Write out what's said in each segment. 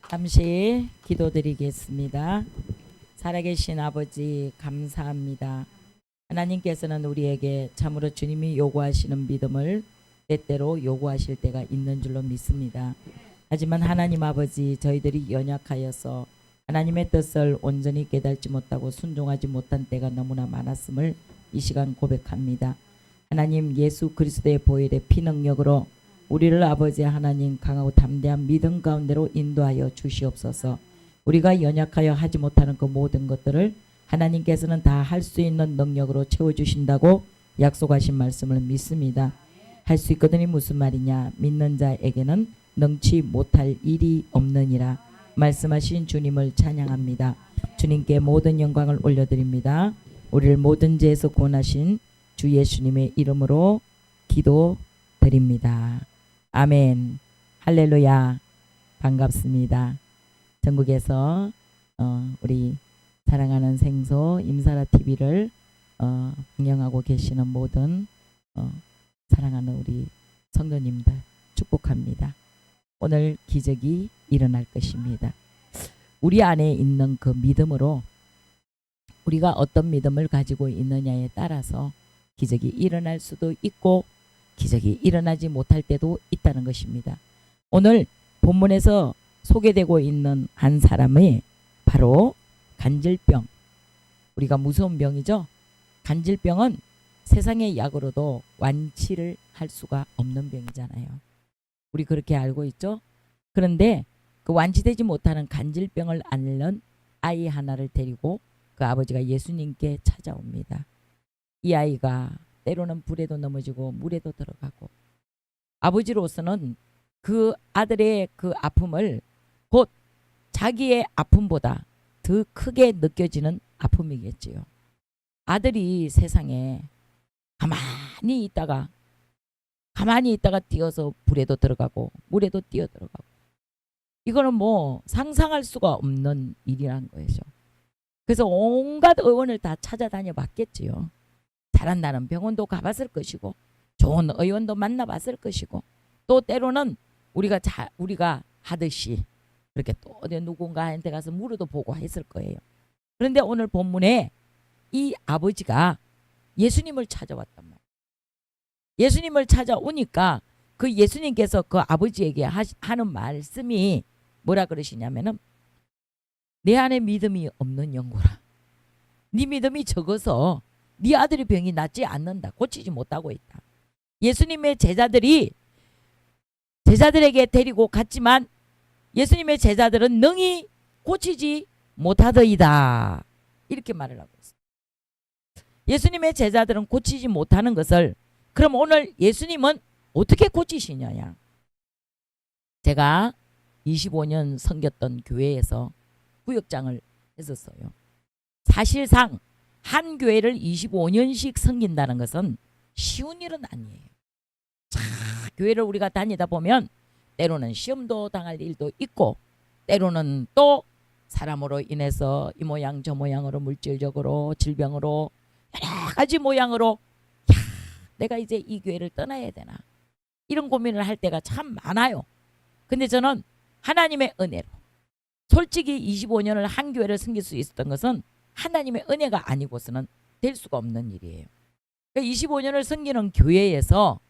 잠시 기도드리겠습니다. 살아계신 아버지 감사합니다. 하나님께서는 우리에게 참으로 주님이 요구하시는 믿음을 때때로 요구하실 때가 있는 줄로 믿습니다. 하지만 하나님 아버지, 저희들이 연약하여서 하나님의 뜻을 온전히 깨닫지 못하고 순종하지 못한 때가 너무나 많았음을 이 시간 고백합니다. 하나님, 예수 그리스도의 보혈의 피능력으로 우리를 아버지 하나님 강하고 담대한 믿음 가운데로 인도하여 주시옵소서. 우리가 연약하여 하지 못하는 그 모든 것들을 하나님께서는 다 할 수 있는 능력으로 채워주신다고 약속하신 말씀을 믿습니다. 할 수 있거든이 무슨 말이냐? 믿는 자에게는 능치 못할 일이 없느니라 말씀하신 주님을 찬양합니다. 주님께 모든 영광을 올려드립니다. 우리를 모든 죄에서 구원하신 주 예수님의 이름으로 기도드립니다. 아멘. 할렐루야. 반갑습니다. 전국에서 우리 사랑하는 생소 임사라 TV를 방영하고 계시는 모든 사랑하는 우리 성도님들 축복합니다. 오늘 기적이 일어날 것입니다. 우리 안에 있는 그 믿음으로 우리가 어떤 믿음을 가지고 있느냐에 따라서 기적이 일어날 수도 있고 기적이 일어나지 못할 때도 있다는 것입니다. 오늘 본문에서 소개되고 있는 한 사람이 바로 간질병. 우리가 무서운 병이죠. 간질병은 세상의 약으로도 완치를 할 수가 없는 병이잖아요. 우리 그렇게 알고 있죠. 그런데 그 완치되지 못하는 간질병을 앓는 아이 하나를 데리고 그 아버지가 예수님께 찾아옵니다. 이 아이가 때로는 불에도 넘어지고 물에도 들어가고, 아버지로서는 그 아들의 그 아픔을 곧 자기의 아픔보다 더 크게 느껴지는 아픔이겠지요. 아들이 세상에 가만히 있다가 뛰어서 불에도 들어가고 물에도 뛰어 들어가고, 이거는 뭐 상상할 수가 없는 일이란 거죠. 그래서 온갖 의원을 다 찾아다녀 봤겠지요. 잘한다는 병원도 가봤을 것이고 좋은 의원도 만나봤을 것이고, 또 때로는 우리가 하듯이 그렇게 또 누군가한테 가서 물어도 보고 했을 거예요. 그런데 오늘 본문에 이 아버지가 예수님을 찾아왔단 말이에요. 예수님을 찾아오니까 그 예수님께서 그 아버지에게 하는 말씀이 뭐라 그러시냐면은, 내 안에 믿음이 없는 영혼아, 네 믿음이 적어서 네 아들의 병이 낫지 않는다. 고치지 못하고 있다. 예수님의 제자들에게 데리고 갔지만 예수님의 제자들은 능히 고치지 못하더이다. 이렇게 말을 하고 있어요. 예수님의 제자들은 고치지 못하는 것을, 그럼 오늘 예수님은 어떻게 고치시냐냐. 제가 25년 섬겼던 교회에서 구역장을 했었어요. 사실상 한 교회를 25년씩 섬긴다는 것은 쉬운 일은 아니에요. 교회를 우리가 다니다 보면 때로는 시험도 당할 일도 있고, 때로는 또 사람으로 인해서 이 모양 저 모양으로 물질적으로 질병으로 여러 가지 모양으로 내가 이제 이 교회를 떠나야 되나, 이런 고민을 할 때가 참 많아요. 근데 저는 하나님의 은혜로, 솔직히 25년을 한 교회를 섬길 수 있었던 것은 하나님의 은혜가 아니고서는 될 수가 없는 일이에요. 25년을 섬기는 교회에서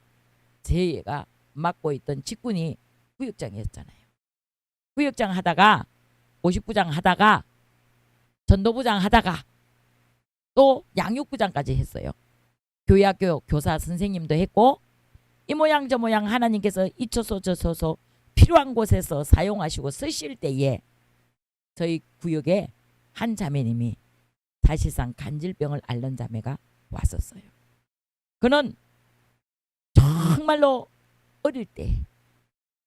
제가 맡고 있던 직분이 구역장이었잖아요. 구역장 하다가 50부장 하다가 전도부장 하다가 또 양육부장까지 했어요. 교회학교 교사 선생님도 했고, 이 모양 저 모양 하나님께서 이초소 저초소 필요한 곳에서 사용하시고 쓰실 때에 저희 구역에 한 자매님이 사실상 간질병을 앓는 자매가 왔었어요. 그는 정말로 어릴 때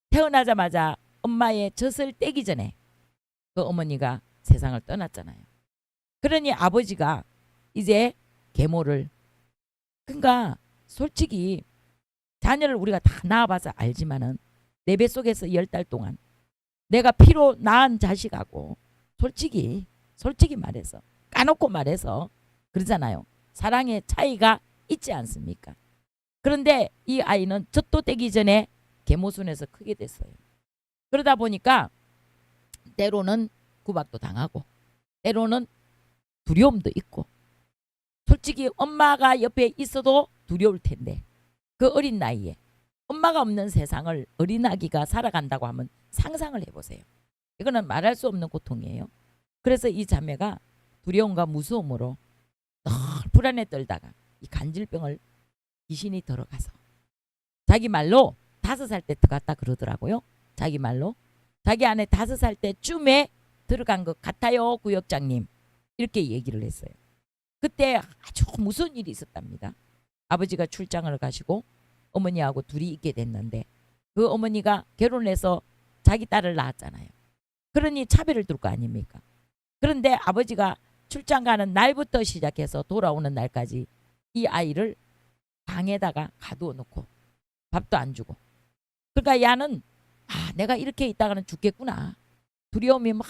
태어나자마자 엄마의 젖을 떼기 전에 그 어머니가 세상을 떠났잖아요. 그러니 아버지가 이제 계모를, 그러니까 솔직히 자녀를 우리가 다 낳아봐서 알지만은 내 뱃속에서 10달 동안 내가 피로 낳은 자식하고 솔직히 말해서, 까놓고 말해서 그러잖아요. 사랑의 차이가 있지 않습니까? 그런데 이 아이는 젖도 떼기 전에 계모순에서 크게 됐어요. 그러다 보니까 때로는 구박도 당하고 때로는 두려움도 있고 솔직히 엄마가 옆에 있어도 두려울 텐데 그 어린 나이에 엄마가 없는 세상을 어린아기가 살아간다고 하면 상상을 해보세요. 이거는 말할 수 없는 고통이에요. 그래서 이 자매가 두려움과 무서움으로 늘 불안에 떨다가 이 간질병을 귀신이 들어가서 자기 말로 5살 때 들어갔다 그러더라고요. 자기 말로 자기 안에 5살 때쯤에 들어간 것 같아요 구역장님 이렇게 얘기를 했어요. 그때 아주 무서운 일이 있었답니다. 아버지가 출장을 가시고 어머니하고 둘이 있게 됐는데 그 어머니가 결혼해서 자기 딸을 낳았잖아요. 그러니 차별을 둘 거 아닙니까? 그런데 아버지가 출장 가는 날부터 시작해서 돌아오는 날까지 이 아이를 방에다가 가두어 놓고 밥도 안 주고 그러니까 야는 내가 이렇게 있다가는 죽겠구나. 두려움이 막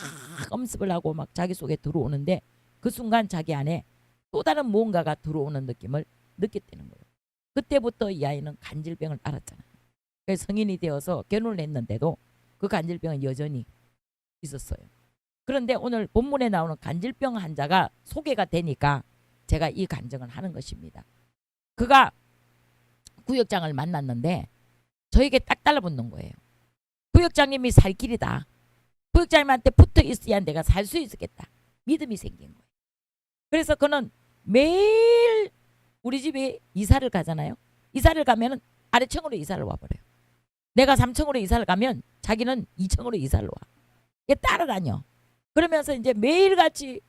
엄습을 하고 막 자기 속에 들어오는데 그 순간 자기 안에 또 다른 무언가가 들어오는 느낌을 느꼈다는 거예요. 그때부터 이 아이는 간질병을 앓았잖아요. 그래서 성인이 되어서 결혼을 했는데도 그 간질병은 여전히 있었어요. 그런데 오늘 본문에 나오는 간질병 환자가 소개가 되니까 제가 이 간증을 하는 것입니다. 그가 구역장을 만났는데 저에게 딱 달라붙는 거예요. 구역장님이 살 길이다. 구역장님한테 붙어 있어야 내가 살 수 있겠다. 믿음이 생긴 거예요. 그래서 그는 매일 우리 집에 이사를 가잖아요. 이사를 가면은 아래층으로 이사를 와버려요. 내가 3층으로 이사를 가면 자기는 2층으로 이사를 와. 이게 따라다녀. 그러면서 이제 매일같이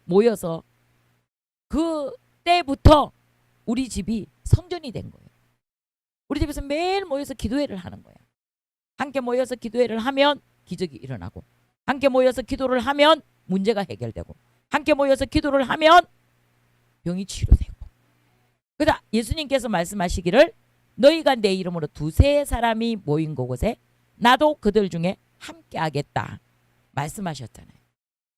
모여서 그때부터 우리 집이 성전이 된 거예요. 우리 집에서 매일 모여서 기도회를 하는 거야. 함께 모여서 기도회를 하면 기적이 일어나고 함께 모여서 기도를 하면 문제가 해결되고 함께 모여서 기도를 하면 병이 치료되고 그래서 예수님께서 말씀하시기를 너희가 내 이름으로 2-3 사람이 모인 곳에 나도 그들 중에 함께 하겠다 말씀하셨잖아요.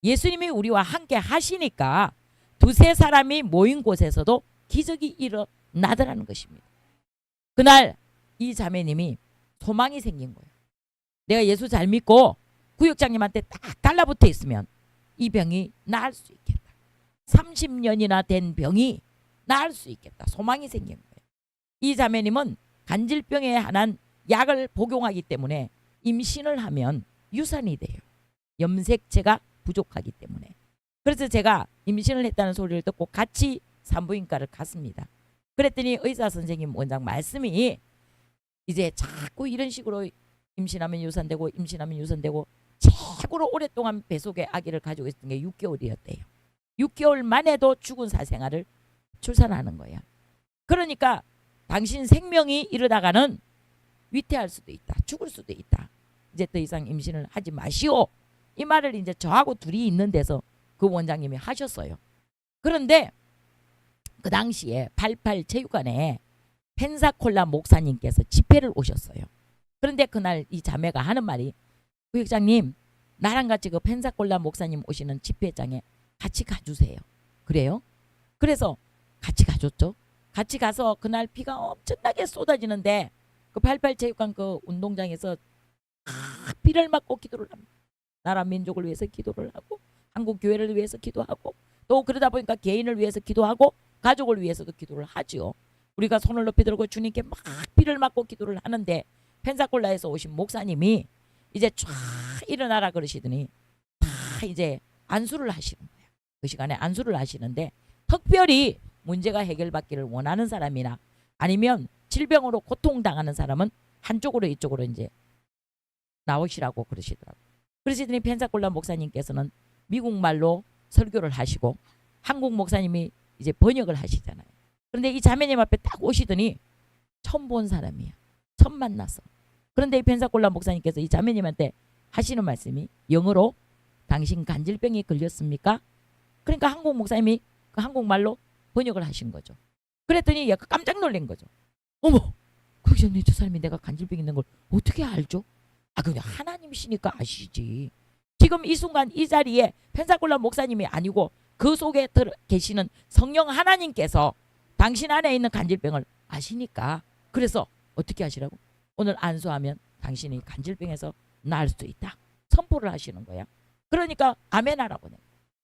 예수님이 우리와 함께 하시니까 2-3 사람이 모인 곳에서도 기적이 일어나더라는 것입니다. 그날 이 자매님이 소망이 생긴 거예요. 내가 예수 잘 믿고 구역장님한테 딱 달라붙어 있으면 이 병이 나을 수 있겠다. 30년이나 된 병이 나을 수 있겠다. 소망이 생긴 거예요. 이 자매님은 간질병에 관한 약을 복용하기 때문에 임신을 하면 유산이 돼요. 염색체가 부족하기 때문에. 그래서 제가 임신을 했다는 소리를 듣고 같이 산부인과를 갔습니다. 그랬더니 의사 선생님 원장 말씀이 이제 자꾸 이런 식으로 임신하면 유산되고 임신하면 유산되고 최고로 오랫동안 뱃속에 아기를 가지고 있었던 게 6개월이었대요. 6개월 만에도 죽은 사생아를 출산하는 거야. 그러니까 당신 생명이 이러다가는 위태할 수도 있다. 죽을 수도 있다. 이제 더 이상 임신을 하지 마시오. 이 말을 이제 저하고 둘이 있는 데서 그 원장님이 하셨어요. 그런데 그 당시에 88 체육관에 펜사콜라 목사님께서 집회를 오셨어요. 그런데 그날 이 자매가 하는 말이 구역장님 나랑 같이 그 펜사콜라 목사님 오시는 집회장에 같이 가주세요. 그래요? 그래서 같이 가줬죠. 같이 가서 그날 비가 엄청나게 쏟아지는데 그 88 체육관 그 운동장에서 비를 맞고 기도를 합니다. 나라 민족을 위해서 기도를 하고 한국 교회를 위해서 기도하고 또 그러다 보니까 개인을 위해서 기도하고 가족을 위해서도 기도를 하지요. 우리가 손을 높이 들고 주님께 막 비를 맞고 기도를 하는데 펜사콜라에서 오신 목사님이 이제 쫙 일어나라 그러시더니 다 이제 안수를 하시는 거예요. 그 시간에 안수를 하시는데 특별히 문제가 해결받기를 원하는 사람이나 아니면 질병으로 고통당하는 사람은 한쪽으로 이쪽으로 이제 나오시라고 그러시더라고요. 그러시더니 펜사콜라 목사님께서는 미국말로 설교를 하시고 한국 목사님이 이제 번역을 하시잖아요. 그런데 이 자매님 앞에 딱 오시더니 처음 본 사람이야. 처음 만났어. 그런데 이 펜사콜라 목사님께서 이 자매님한테 하시는 말씀이 영어로 당신 간질병이 걸렸습니까? 그러니까 한국 목사님이 그 한국말로 번역을 하신 거죠. 그랬더니 약간 깜짝 놀란 거죠. 어머, 그 전에 저 사람이 내가 간질병 있는 걸 어떻게 알죠? 그냥 하나님이시니까 아시지. 지금 이 순간 이 자리에 펜사콜라 목사님이 아니고 그 속에 계시는 성령 하나님께서 당신 안에 있는 간질병을 아시니까 그래서 어떻게 하시라고? 오늘 안수하면 당신이 간질병에서 나을 수 있다. 선포를 하시는 거야. 그러니까 아멘하라고.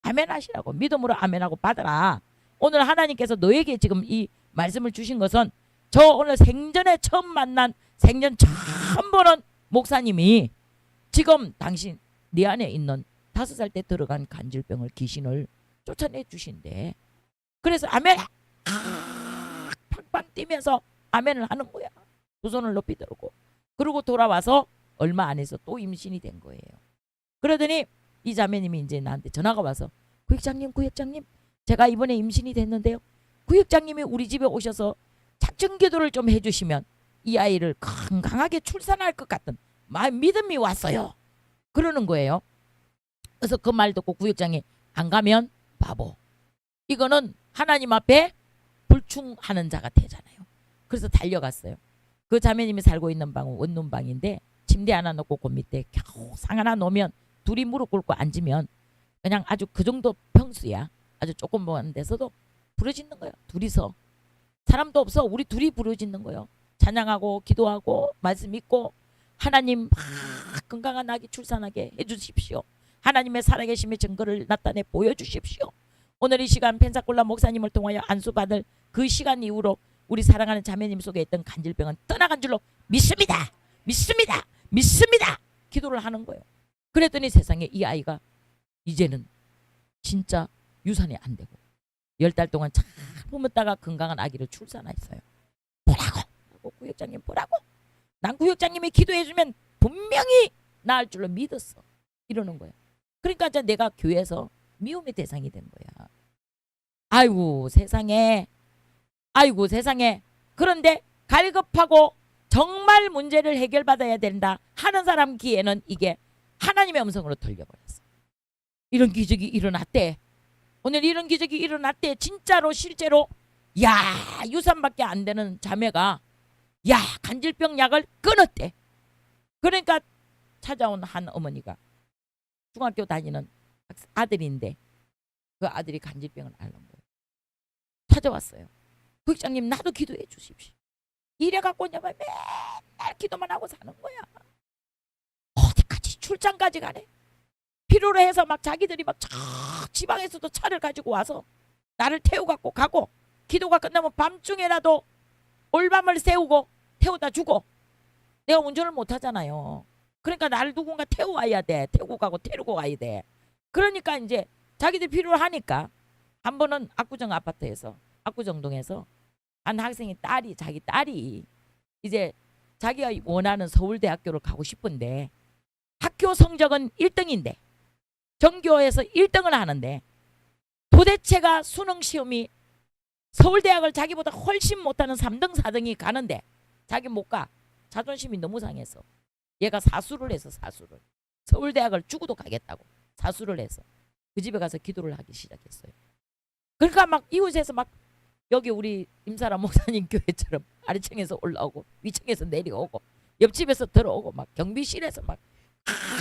아멘하시라고. 믿음으로 아멘하고 받아라. 오늘 하나님께서 너에게 지금 이 말씀을 주신 것은 저 오늘 생전에 처음 만난 생전 처음 보는 목사님이 지금 당신 네 안에 있는 5살 때 들어간 간질병을 귀신을 쫓아내 주신대. 그래서 아멘 팡팡 뛰면서 아멘을 하는 거야. 두 손을 높이 들고. 그리고 돌아와서 얼마 안 해서 또 임신이 된 거예요. 그러더니 이 자매님이 이제 나한테 전화가 와서 구역장님 제가 이번에 임신이 됐는데요. 구역장님이 우리 집에 오셔서 작정기도를 좀 해주시면 이 아이를 건강하게 출산할 것 같은 믿음이 왔어요. 그러는 거예요. 그래서 그 말 듣고 구역장이 안 가면 바보. 이거는 하나님 앞에 불충하는 자가 되잖아요. 그래서 달려갔어요. 그 자매님이 살고 있는 방은 원룸방인데 침대 하나 놓고 그 밑에 겨우 상 하나 놓으면 둘이 무릎 꿇고 앉으면 그냥 아주 그 정도 평수야. 아주 조금 먼 데서도 부르짖는 거예요. 둘이서. 사람도 없어. 우리 둘이 부르짖는 거예요. 찬양하고 기도하고 말씀 읽고 하나님 건강한 아기 출산하게 해주십시오. 하나님의 살아계심의 증거를 나타내 보여주십시오. 오늘 이 시간 펜사콜라 목사님을 통하여 안수받을 그 시간 이후로 우리 사랑하는 자매님 속에 있던 간질병은 떠나간 줄로 믿습니다. 믿습니다. 믿습니다. 기도를 하는 거예요. 그랬더니 세상에 이 아이가 이제는 진짜 유산이 안 되고 10달 동안 참 품었다가 건강한 아기를 출산했어요. 보라고. 구역장님 보라고. 난 구역장님이 기도해주면 분명히 나을 줄로 믿었어. 이러는 거예요. 그러니까 이제 내가 교회에서 미움의 대상이 된 거야. 아이고 세상에. 아이고 세상에. 그런데 갈급하고 정말 문제를 해결받아야 된다 하는 사람 귀에는 이게 하나님의 음성으로 들려버렸어. 이런 기적이 일어났대. 오늘 이런 기적이 일어났대. 진짜로 실제로 야 유산밖에 안 되는 자매가 야 간질병 약을 끊었대. 그러니까 찾아온 한 어머니가 중학교 다니는 아들인데 그 아들이 간질병을 앓는 거예요. 찾아왔어요. 부장님 나도 기도해 주십시오. 이래갖고 맨날 기도만 하고 사는 거야. 어디까지 출장까지 가네. 필요로 해서 막 자기들이 막 지방에서도 차를 가지고 와서 나를 태워갖고 가고 기도가 끝나면 밤중에라도 올밤을 세우고 태워다 주고 내가 운전을 못하잖아요. 그러니까 나를 누군가 태워와야 돼. 태우고 가고 태우고 가야 돼. 그러니까 이제 자기들 필요로 하니까 한 번은 압구정 아파트에서 압구정동에서 한 학생이 자기 딸이 이제 자기가 원하는 서울대학교를 가고 싶은데 학교 성적은 1등인데 전교에서 1등을 하는데 도대체가 수능 시험이 서울대학을 자기보다 훨씬 못하는 3등 4등이 가는데 자기 못 가. 자존심이 너무 상해서 얘가 사수를 해서 서울대학을 죽어도 가겠다고 사수를 해서 그 집에 가서 기도를 하기 시작했어요. 그러니까 막 이웃에서 막 여기 우리 임사람 목사님 교회처럼 아래층에서 올라오고 위층에서 내려오고 옆집에서 들어오고 막 경비실에서 막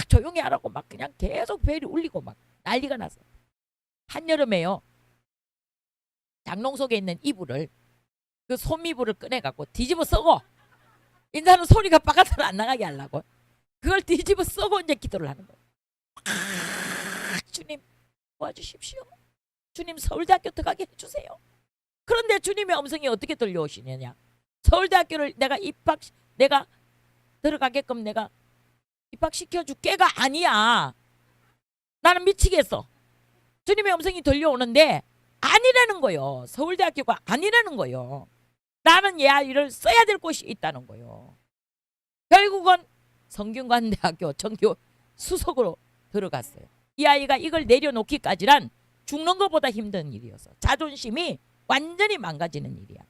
조용히 하라고 막 그냥 계속 벨이 울리고 막 난리가 났어. 한여름에요. 장롱 속에 있는 이불을 그 솜이불을 꺼내갖고 뒤집어 쓰고 인사는 소리가 바깥으로 안 나가게 하려고 그걸 뒤집어 쓰고 이제 기도를 하는 거예요. 주님 도와주십시오. 주님 서울대학교 들어가게 해주세요. 그런데 주님의 음성이 어떻게 들려오시느냐. 서울대학교를 내가 들어가게끔 내가 입학시켜 줄게가 아니야. 나는 미치겠어. 주님의 음성이 들려오는데 아니라는 거요. 서울대학교가 아니라는 거요. 나는 얘 아이를 써야 될 곳이 있다는 거요. 결국은 성균관대학교 전교 수석으로 들어갔어요. 이 아이가 이걸 내려놓기까지란 죽는 것보다 힘든 일이어서 자존심이 완전히 망가지는 일이야.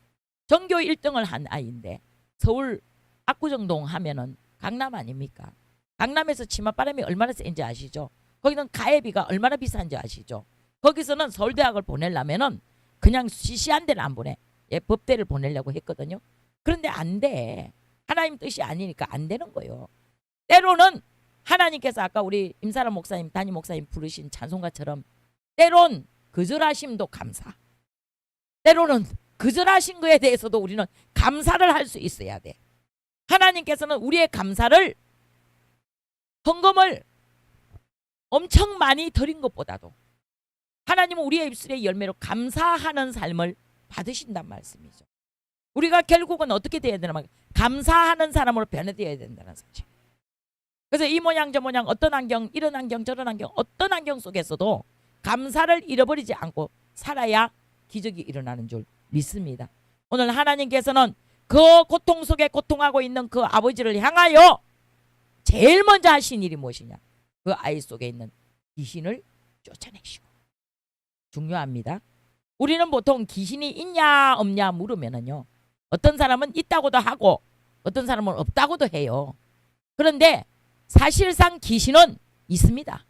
전교 1등을 한 아이인데 서울 압구정동 하면은 강남 아닙니까? 강남에서 치맛바람이 얼마나 센지 아시죠? 거기는 가해비가 얼마나 비싼지 아시죠? 거기서는 서울대학을 보내려면은 그냥 시시한 데는 안 보내. 예, 법대를 보내려고 했거든요. 그런데 안 돼. 하나님 뜻이 아니니까 안 되는 거예요. 때로는 하나님께서 아까 우리 임사람 목사님, 담임 목사님 부르신 찬송가처럼 때론 거절하심도 감사. 때로는 거절하신 거에 대해서도 우리는 감사를 할 수 있어야 돼. 하나님께서는 우리의 감사를 헌금을 엄청 많이 드린 것보다도 하나님은 우리의 입술의 열매로 감사하는 삶을 받으신단 말씀이죠. 우리가 결국은 어떻게 돼야 되나 말이에요. 감사하는 사람으로 변해야 된다는 사실. 그래서 이 모양 저 모양 어떤 환경 이런 환경 저런 환경 어떤 환경 속에서도 감사를 잃어버리지 않고 살아야 기적이 일어나는 줄 믿습니다. 오늘 하나님께서는 그 고통 속에 고통하고 있는 그 아버지를 향하여 제일 먼저 하신 일이 무엇이냐. 그 아이 속에 있는 귀신을 쫓아내시고. 중요합니다. 우리는 보통 귀신이 있냐 없냐 물으면은요. 어떤 사람은 있다고도 하고 어떤 사람은 없다고도 해요. 그런데 사실상 귀신은 있습니다.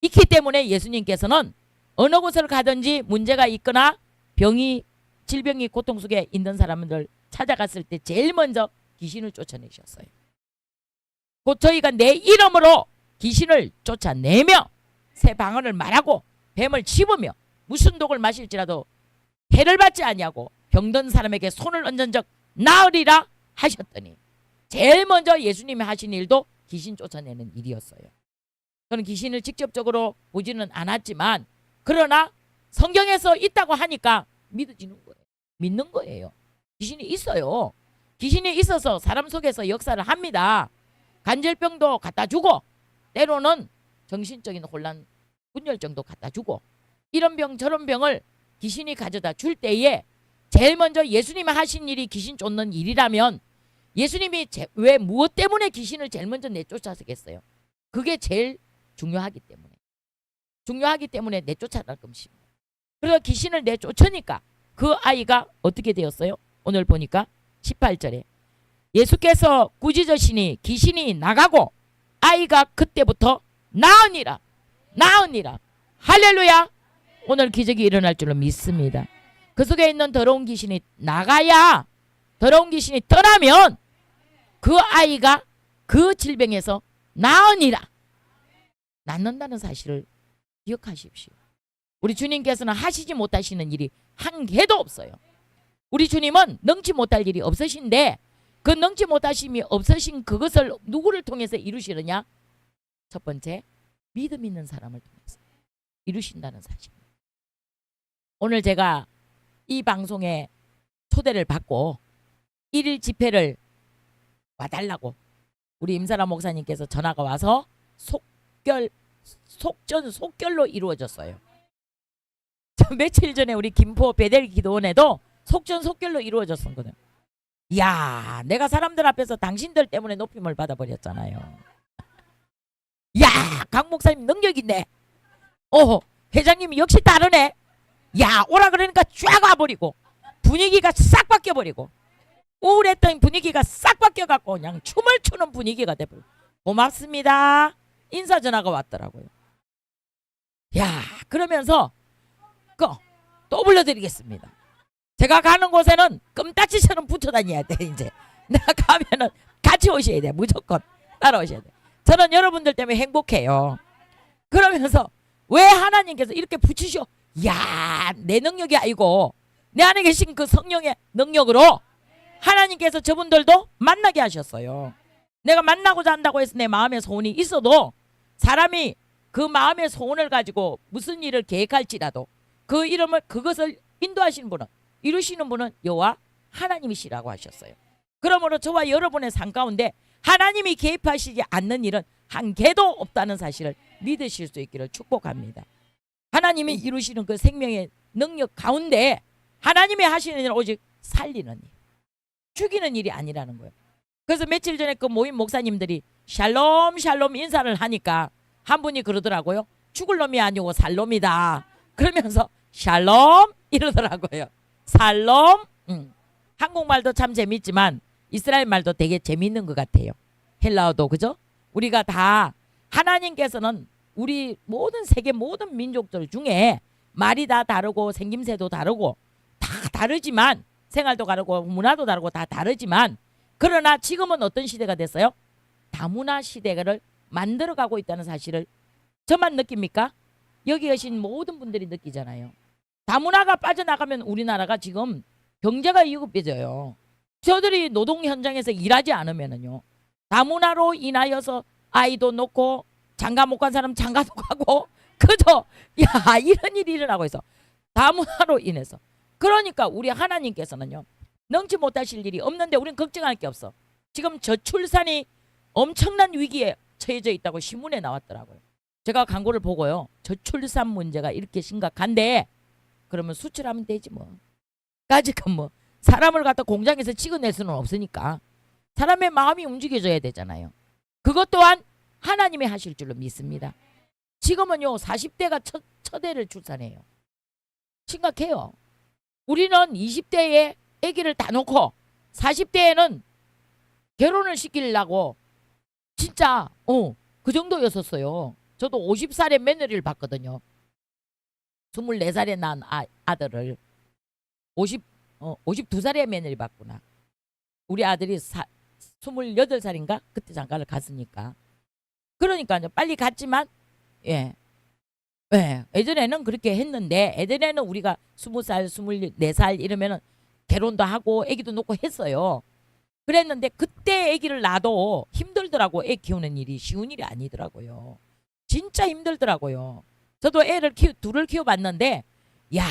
있기 때문에 예수님께서는 어느 곳을 가든지 문제가 있거나 질병이 고통 속에 있는 사람들 찾아갔을 때 제일 먼저 귀신을 쫓아내셨어요. 곧 저희가 내 이름으로 귀신을 쫓아내며 새 방언을 말하고 뱀을 집으며 무슨 독을 마실지라도 해를 받지 아니하고 병든 사람에게 손을 얹은 적 나으리라 하셨더니 제일 먼저 예수님이 하신 일도 귀신 쫓아내는 일이었어요. 저는 귀신을 직접적으로 보지는 않았지만 그러나 성경에서 있다고 하니까 믿어지는 거예요. 믿는 거예요. 귀신이 있어요. 귀신이 있어서 사람 속에서 역사를 합니다. 관절병도 갖다 주고 때로는 정신적인 혼란, 분열증도 갖다 주고 이런 병 저런 병을 귀신이 가져다 줄 때에 제일 먼저 예수님이 하신 일이 귀신 쫓는 일이라면 예수님이 왜 무엇 때문에 귀신을 제일 먼저 내쫓아서겠어요? 그게 제일 중요하기 때문에 내쫓아갈 것입니다. 그래서 귀신을 내쫓으니까 그 아이가 어떻게 되었어요? 오늘 보니까 18절에 예수께서 꾸짖으시니 귀신이 나가고 아이가 그때부터 나으니라. 할렐루야. 오늘 기적이 일어날 줄로 믿습니다. 그 속에 있는 더러운 귀신이 나가야 더러운 귀신이 떠나면 그 아이가 그 질병에서 나으니라. 낫는다는 사실을 기억하십시오. 우리 주님께서는 하시지 못하시는 일이 한 개도 없어요. 우리 주님은 능치 못할 일이 없으신데 그 능치 못하심이 없으신 그것을 누구를 통해서 이루시느냐? 첫 번째, 믿음 있는 사람을 통해서 이루신다는 사실입니다. 오늘 제가 이 방송에 초대를 받고 1일 집회를 와달라고 우리 임사라 목사님께서 전화가 와서 속결로 이루어졌어요. 며칠 전에 우리 김포 베델 기도원에도 속결로 이루어졌었거든. 야, 내가 사람들 앞에서 당신들 때문에 높임을 받아버렸잖아요. 야, 강 목사님 능력 있네. 회장님이 역시 다르네. 야, 오라 그러니까 쫙 와버리고 분위기가 싹 바뀌어버리고 우울했던 분위기가 싹 바뀌어갖고 그냥 춤을 추는 분위기가 돼버리고 고맙습니다. 인사 전화가 왔더라고요. 야, 그러면서 또 불러드리겠습니다. 제가 가는 곳에는 껌딱지처럼 붙여 다녀야 돼. 이제 내가 가면은 같이 오셔야 돼. 무조건 따라오셔야 돼. 저는 여러분들 때문에 행복해요. 그러면서 왜 하나님께서 이렇게 붙이셔? 야, 내 능력이 아니고 내 안에 계신 그 성령의 능력으로 하나님께서 저분들도 만나게 하셨어요. 내가 만나고자 한다고 해서 내 마음에 소원이 있어도 사람이 그 마음의 소원을 가지고 무슨 일을 계획할지라도 그 이름을 그것을 인도하시는 분은 이루시는 분은 여호와 하나님이시라고 하셨어요. 그러므로 저와 여러분의 삶 가운데 하나님이 개입하시지 않는 일은 한 개도 없다는 사실을 믿으실 수 있기를 축복합니다. 하나님이 이루시는 그 생명의 능력 가운데 하나님이 하시는 일은 오직 살리는 일, 죽이는 일이 아니라는 거예요. 그래서 며칠 전에 그 모임 목사님들이 샬롬 샬롬 인사를 하니까 한 분이 그러더라고요. 죽을 놈이 아니고 살 놈이다. 그러면서 샬롬 이러더라고요. 살롬. 한국말도 참 재밌지만 이스라엘 말도 되게 재밌는 것 같아요. 헬라어도 그죠? 우리가 다 하나님께서는 우리 모든 세계 모든 민족들 중에 말이 다 다르고 생김새도 다르고 다 다르지만 생활도 다르고 문화도 다르고 다 다르지만 그러나 지금은 어떤 시대가 됐어요? 다문화 시대를 만들어가고 있다는 사실을 저만 느낍니까? 여기 계신 모든 분들이 느끼잖아요. 다문화가 빠져나가면 우리나라가 지금 경제가 위급해져요. 저들이 노동 현장에서 일하지 않으면은요. 다문화로 인하여서 아이도 놓고 장가 못 간 사람 장가도 가고 그죠? 야, 이런 일이 일어나고 있어. 다문화로 인해서. 그러니까 우리 하나님께서는요, 능치 못하실 일이 없는데 우리는 걱정할 게 없어. 지금 저출산이 엄청난 위기에 처해져 있다고 신문에 나왔더라고요. 제가 광고를 보고요, 저출산 문제가 이렇게 심각한데 그러면 수출하면 되지 뭐. 까짓건 뭐 사람을 갖다 공장에서 찍어낼 수는 없으니까 사람의 마음이 움직여져야 되잖아요. 그것 또한 하나님이 하실 줄로 믿습니다. 지금은요 40대가 첫 애를 출산해요. 심각해요. 우리는 20대에 아기를 다 놓고 40대에는 결혼을 시키려고 진짜 그 정도였었어요. 저도 50살에 며느리를 봤거든요. 24살에 낳은 아들을 52살에 며느리 봤구나. 우리 아들이 28살인가 그때 장가를 갔으니까. 그러니까 빨리 갔지만 예전에는 그렇게 했는데, 예전에는 우리가 20살 24살 이러면은 결혼도 하고 아기도 놓고 했어요. 그랬는데 그때 아기를 낳아도 힘들더라고. 애 키우는 일이 쉬운 일이 아니더라고요. 진짜 힘들더라고요. 저도 애를 둘을 키워봤는데, 야,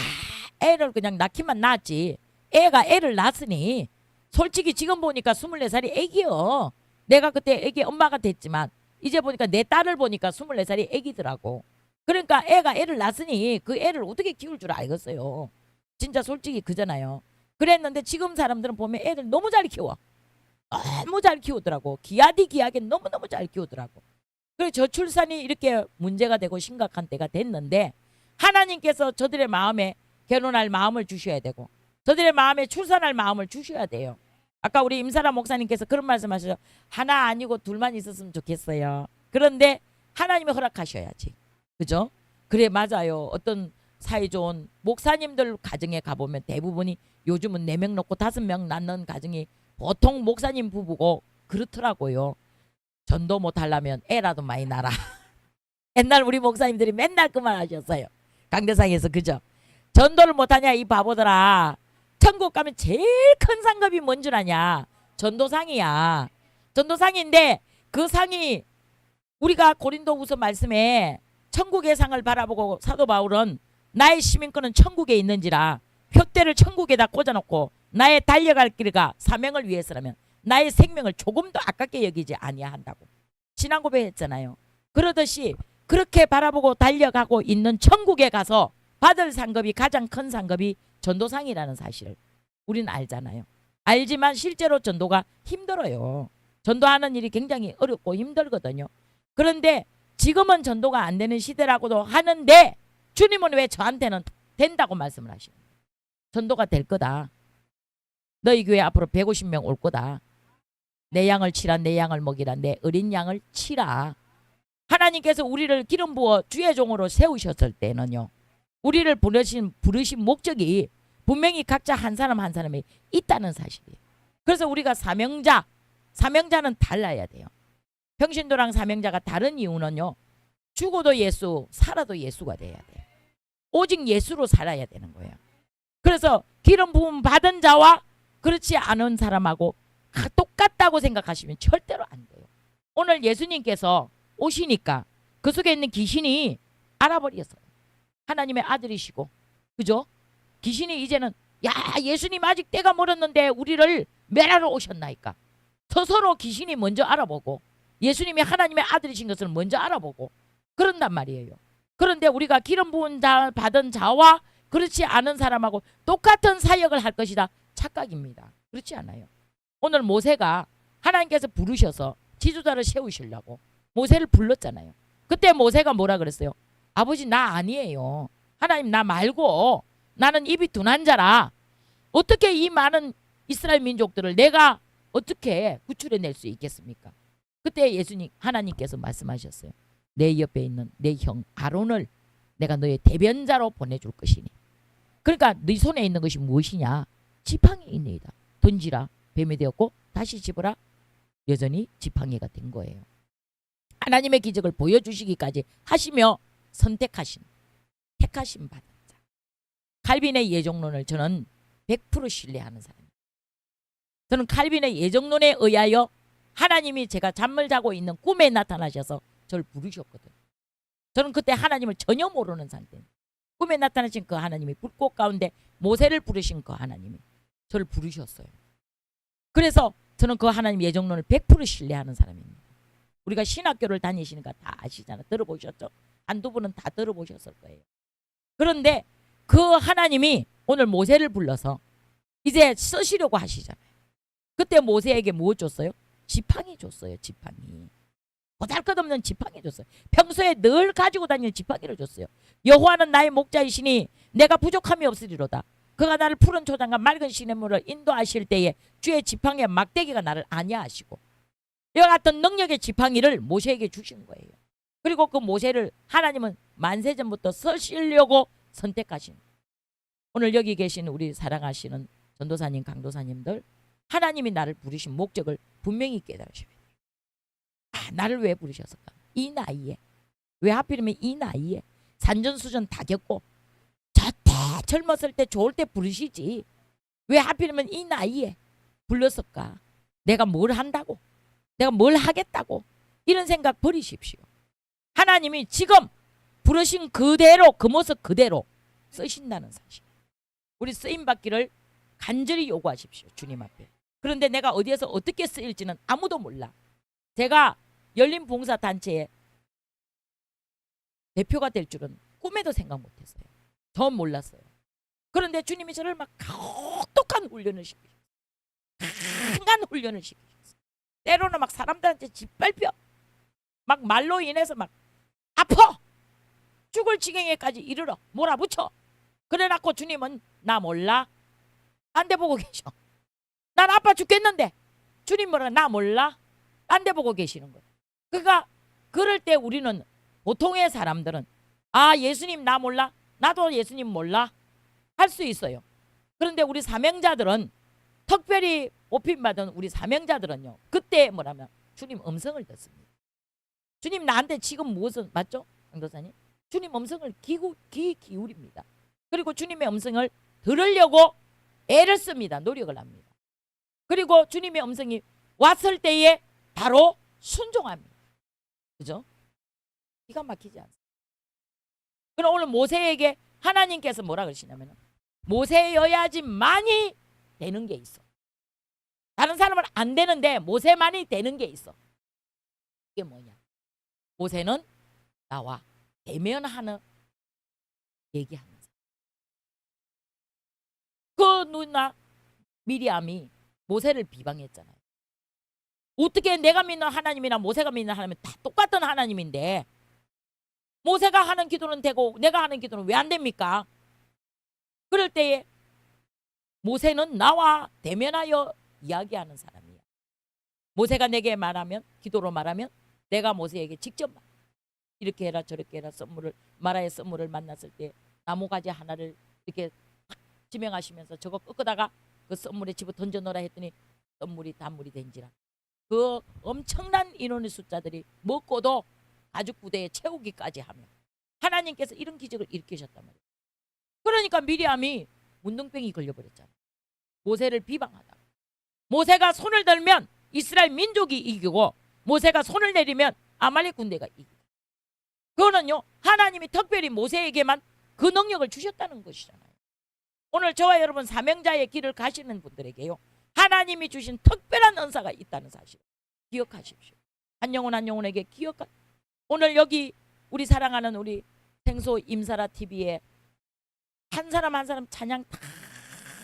애를 그냥 낳기만 낳았지 애가 애를 낳았으니 솔직히 지금 보니까 24살이 애기요. 내가 그때 애기 엄마가 됐지만 이제 보니까 내 딸을 보니까 24살이 애기더라고. 그러니까 애가 애를 낳았으니 그 애를 어떻게 키울 줄 알겠어요. 진짜 솔직히 그잖아요. 그랬는데 지금 사람들은 보면 애들 너무 잘 키워. 너무 잘 키우더라고. 귀하디 귀하게 너무너무 잘 키우더라고. 그래서 저출산이 이렇게 문제가 되고 심각한 때가 됐는데, 하나님께서 저들의 마음에 결혼할 마음을 주셔야 되고 저들의 마음에 출산할 마음을 주셔야 돼요. 아까 우리 임사라 목사님께서 그런 말씀하셨죠. 하나 아니고 둘만 있었으면 좋겠어요. 그런데 하나님이 허락하셔야지. 그죠? 그래, 맞아요. 어떤 사이 좋은 목사님들 가정에 가보면 대부분이 요즘은 4명 놓고 5명 낳는 가정이 보통 목사님 부부고 그렇더라고요. 전도 못하려면 애라도 많이 낳아라. 옛날 우리 목사님들이 맨날 그 말 하셨어요. 강대상에서. 그죠? 전도를 못하냐 이 바보들아. 천국 가면 제일 큰 상급이 뭔 줄 아냐? 전도상이야. 전도상인데 그 상이, 우리가 고린도후서 말씀에 천국의 상을 바라보고 사도 바울은 나의 시민권은 천국에 있는지라 표대를 천국에다 꽂아놓고 나의 달려갈 길과 사명을 위해서라면 나의 생명을 조금도 아깝게 여기지 아니한다고 지난 고백했잖아요. 그러듯이 그렇게 바라보고 달려가고 있는 천국에 가서 받을 상급이, 가장 큰 상급이 전도상이라는 사실을 우리는 알잖아요. 알지만 실제로 전도가 힘들어요. 전도하는 일이 굉장히 어렵고 힘들거든요. 그런데 지금은 전도가 안 되는 시대라고도 하는데 주님은 왜 저한테는 된다고 말씀을 하시는 거예요? 전도가 될 거다. 너희 교회 앞으로 150명 올 거다. 내 양을 치라, 내 양을 먹이라, 내 어린 양을 치라. 하나님께서 우리를 기름 부어 주의 종으로 세우셨을 때는요, 우리를 부르신 목적이 분명히 각자 한 사람 한 사람이 있다는 사실이에요. 그래서 우리가 사명자는 달라야 돼요. 평신도랑 사명자가 다른 이유는요, 죽어도 예수, 살아도 예수가 돼야 돼요. 오직 예수로 살아야 되는 거예요. 그래서 기름 부음 받은 자와 그렇지 않은 사람하고 똑같다고 생각하시면 절대로 안 돼요. 오늘 예수님께서 오시니까 그 속에 있는 귀신이 알아버렸어요. 하나님의 아들이시고, 그죠? 귀신이 이제는, 야, 예수님 아직 때가 멀었는데 우리를 멸하러 오셨나이까. 스스로 귀신이 먼저 알아보고 예수님이 하나님의 아들이신 것을 먼저 알아보고 그런단 말이에요. 그런데 우리가 기름 부은 자 받은 자와 그렇지 않은 사람하고 똑같은 사역을 할 것이다, 착각입니다. 그렇지 않아요. 오늘 모세가 하나님께서 부르셔서 지도자를 세우시려고 모세를 불렀잖아요. 그때 모세가 뭐라 그랬어요? 아버지, 나 아니에요. 하나님, 나 말고 나는 입이 둔한 자라 어떻게 이 많은 이스라엘 민족들을 내가 어떻게 구출해낼 수 있겠습니까? 그때 하나님께서 말씀하셨어요. 내 옆에 있는 내 형 아론을 내가 너의 대변자로 보내줄 것이니. 그러니까 네 손에 있는 것이 무엇이냐? 지팡이 있네이다. 던지라, 뱀이 되었고 다시 집어라, 여전히 지팡이가 된 거예요. 하나님의 기적을 보여주시기까지 하시며 택하심 받은 자. 칼빈의 예정론을 저는 100% 신뢰하는 사람입니다. 저는 칼빈의 예정론에 의하여 하나님이 제가 잠을 자고 있는 꿈에 나타나셔서 저를 부르셨거든. 저는 그때 하나님을 전혀 모르는 상태입니다. 꿈에 나타나신 그 하나님이 불꽃 가운데 모세를 부르신 그 하나님이 저를 부르셨어요. 그래서 저는 그 하나님 예정론을 100% 신뢰하는 사람입니다. 우리가 신학교를 다니시니까 다 아시잖아요. 들어보셨죠? 한두 분은 다 들어보셨을 거예요. 그런데 그 하나님이 오늘 모세를 불러서 이제 쓰시려고 하시잖아요. 그때 모세에게 뭐 줬어요? 지팡이 줬어요. 지팡이. 보잘것없는 지팡이 줬어요. 평소에 늘 가지고 다니는 지팡이를 줬어요. 여호와는 나의 목자이시니 내가 부족함이 없으리로다. 그가 나를 푸른 초장과 맑은 시냇물을 인도하실 때에 주의 지팡이와 막대기가 나를 안위하시고 이와 같은 능력의 지팡이를 모세에게 주신 거예요. 그리고 그 모세를 하나님은 만세전부터 쓰시려고 선택하신. 오늘 여기 계신 우리 사랑하시는 전도사님, 강도사님들, 하나님이 나를 부르신 목적을 분명히 깨달으셔야 돼요. 나를 왜 부르셨을까? 이 나이에. 왜 하필이면 이 나이에 산전수전 다 겪고 저때 젊었을 때 좋을 때 부르시지. 왜 하필이면 이 나이에 불렀을까? 내가 뭘 한다고? 내가 뭘 하겠다고? 이런 생각 버리십시오. 하나님이 지금 부르신 그대로 그 모습 그대로 쓰신다는 사실. 우리 쓰임받기를 간절히 요구하십시오. 주님 앞에. 그런데 내가 어디에서 어떻게 쓰일지는 아무도 몰라. 제가 열린봉사단체의 대표가 될 줄은 꿈에도 생각 못했어요. 전 몰랐어요. 그런데 주님이 저를 막 혹독한 훈련을 시키셨어요. 강한 훈련을 시키셨어요. 때로는 막 사람들한테 짓밟혀. 막 말로 인해서 막 아파. 죽을 지경에까지 이르러 몰아붙여. 그래놓고 주님은 나 몰라. 딴 데 보고 계셔. 난 아파 죽겠는데 주님 뭐라 나 몰라. 딴 데 보고 계시는 거예요. 그러니까 그럴 때 우리는 보통의 사람들은 아 예수님 나 몰라. 나도 예수님 몰라. 할 수 있어요. 그런데 우리 사명자들은 특별히 뽑힘받은 우리 사명자들은요. 그때 뭐라면 주님 음성을 듣습니다. 주님 나한테 지금 무엇을 맞죠? 강도사님? 주님 음성을 귀 기울입니다. 그리고 주님의 음성을 들으려고 애를 씁니다. 노력을 합니다. 그리고 주님의 음성이 왔을 때에 바로 순종합니다. 그죠? 기가 막히지 않습니까? 그럼 오늘 모세에게 하나님께서 뭐라 그러시냐면 모세여야지만이 되는 게 있어. 다른 사람은 안 되는데 모세만이 되는 게 있어. 이게 뭐냐? 모세는 나와 대면하는 얘기하는 사람. 그 누나 미리암이 모세를 비방했잖아요. 어떻게 내가 믿는 하나님이나 모세가 믿는 하나님은 다 똑같은 하나님인데 모세가 하는 기도는 되고 내가 하는 기도는 왜 안 됩니까? 그럴 때에 모세는 나와 대면하여 이야기하는 사람이야. 모세가 내게 말하면 기도로 말하면 내가 모세에게 직접 이렇게 해라 저렇게 해라 선물을 마라의 선물을 만났을 때 나무가지 하나를 이렇게 탁 지명하시면서 저거 꺾다가 그 선물에 집어 던져놓으라 했더니 선물이 단물이 된지라. 그 엄청난 인원의 숫자들이 먹고도 가죽 부대에 채우기까지 하면 하나님께서 이런 기적을 일으키셨단 말이에요. 그러니까 미리암이 문둥병이 걸려버렸잖아요. 모세를 비방하다. 모세가 손을 들면 이스라엘 민족이 이기고 모세가 손을 내리면 아말렉 군대가 이기고. 그거는요 하나님이 특별히 모세에게만 그 능력을 주셨다는 것이잖아요. 오늘 저와 여러분 사명자의 길을 가시는 분들에게요 하나님이 주신 특별한 은사가 있다는 사실 기억하십시오. 한 영혼 한 영혼에게 오늘 여기 우리 사랑하는 우리 생소 임사라 TV에 한 사람 한 사람 찬양 다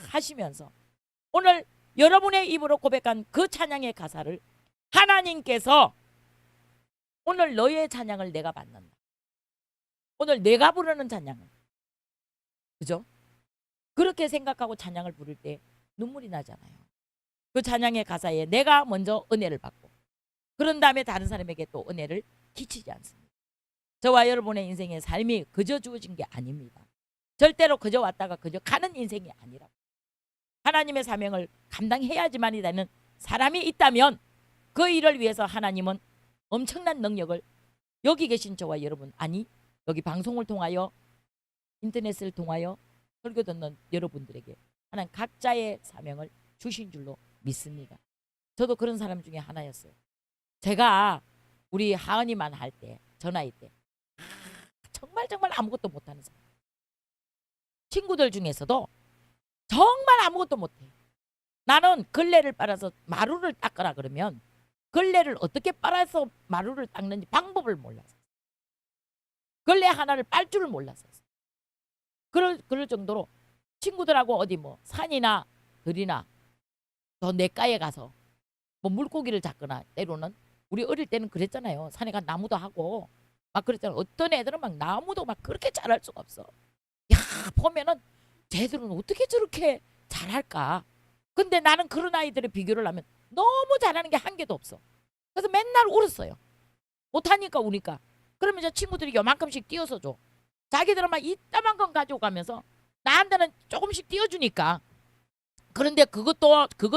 하시면서 오늘 여러분의 입으로 고백한 그 찬양의 가사를 하나님께서 오늘 너의 찬양을 내가 받는다. 오늘 내가 부르는 찬양은 그죠? 그렇게 생각하고 찬양을 부를 때 눈물이 나잖아요. 그 찬양의 가사에 내가 먼저 은혜를 받고 그런 다음에 다른 사람에게 또 은혜를 끼치지 않습니다. 저와 여러분의 인생의 삶이 그저 주어진 게 아닙니다. 절대로 그저 왔다가 그저 가는 인생이 아니라 하나님의 사명을 감당해야지만이 되는 사람이 있다면 그 일을 위해서 하나님은 엄청난 능력을 여기 계신 저와 여러분 아니 여기 방송을 통하여 인터넷을 통하여 설교 듣는 여러분들에게 하나님 각자의 사명을 주신 줄로 믿습니다. 저도 그런 사람 중에 하나였어요. 제가 우리 하은이만 할 때, 전화할 때 정말 아무것도 못하는 사람. 친구들 중에서도 정말 아무것도 못해. 나는 걸레를 빨아서 마루를 닦으라 그러면 걸레를 어떻게 빨아서 마루를 닦는지 방법을 몰라서, 걸레 하나를 빨 줄을 몰라서, 그럴 정도로 친구들하고 어디 뭐 산이나 들이나 더 냇가에 가서 뭐 물고기를 잡거나, 때로는 우리 어릴 때는 그랬잖아요. 산에 가 나무도 하고 막 그랬잖아요. 어떤 애들은 막 나무도 막 그렇게 잘할 수가 없어. 야, 보면은 쟤들은 어떻게 저렇게 잘할까. 근데 나는 그런 아이들의 비교를 하면 너무 잘하는 게 한 개도 없어. 그래서 맨날 울었어요. 못하니까 우니까. 그러면 저 친구들이 요만큼씩 띄워서 줘. 자기들은 막 이따만 건 가지고 가면서 나한테는 조금씩 띄워주니까. 그런데 그것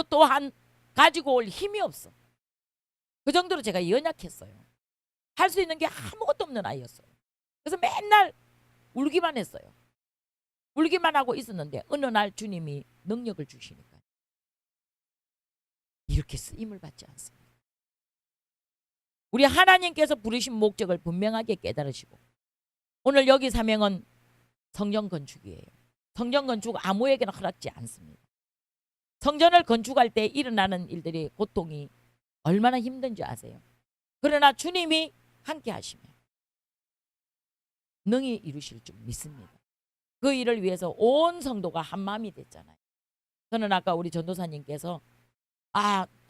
또한 가지고 올 힘이 없어. 그 정도로 제가 연약했어요. 할 수 있는 게 아무것도 없는 아이였어요. 그래서 맨날 울기만 했어요. 울기만 하고 있었는데 어느 날 주님이 능력을 주시니까 이렇게 쓰임을 받지 않습니다. 우리 하나님께서 부르신 목적을 분명하게 깨달으시고, 오늘 여기 사명은 성전 건축이에요. 성전 건축 아무에게나 허락지 않습니다. 성전을 건축할 때 일어나는 일들이, 고통이 얼마나 힘든지 아세요? 그러나 주님이 함께 하시면 능히 이루실 줄 믿습니다. 그 일을 위해서 온 성도가 한 마음이 됐잖아요. 저는 아까 우리 전도사님께서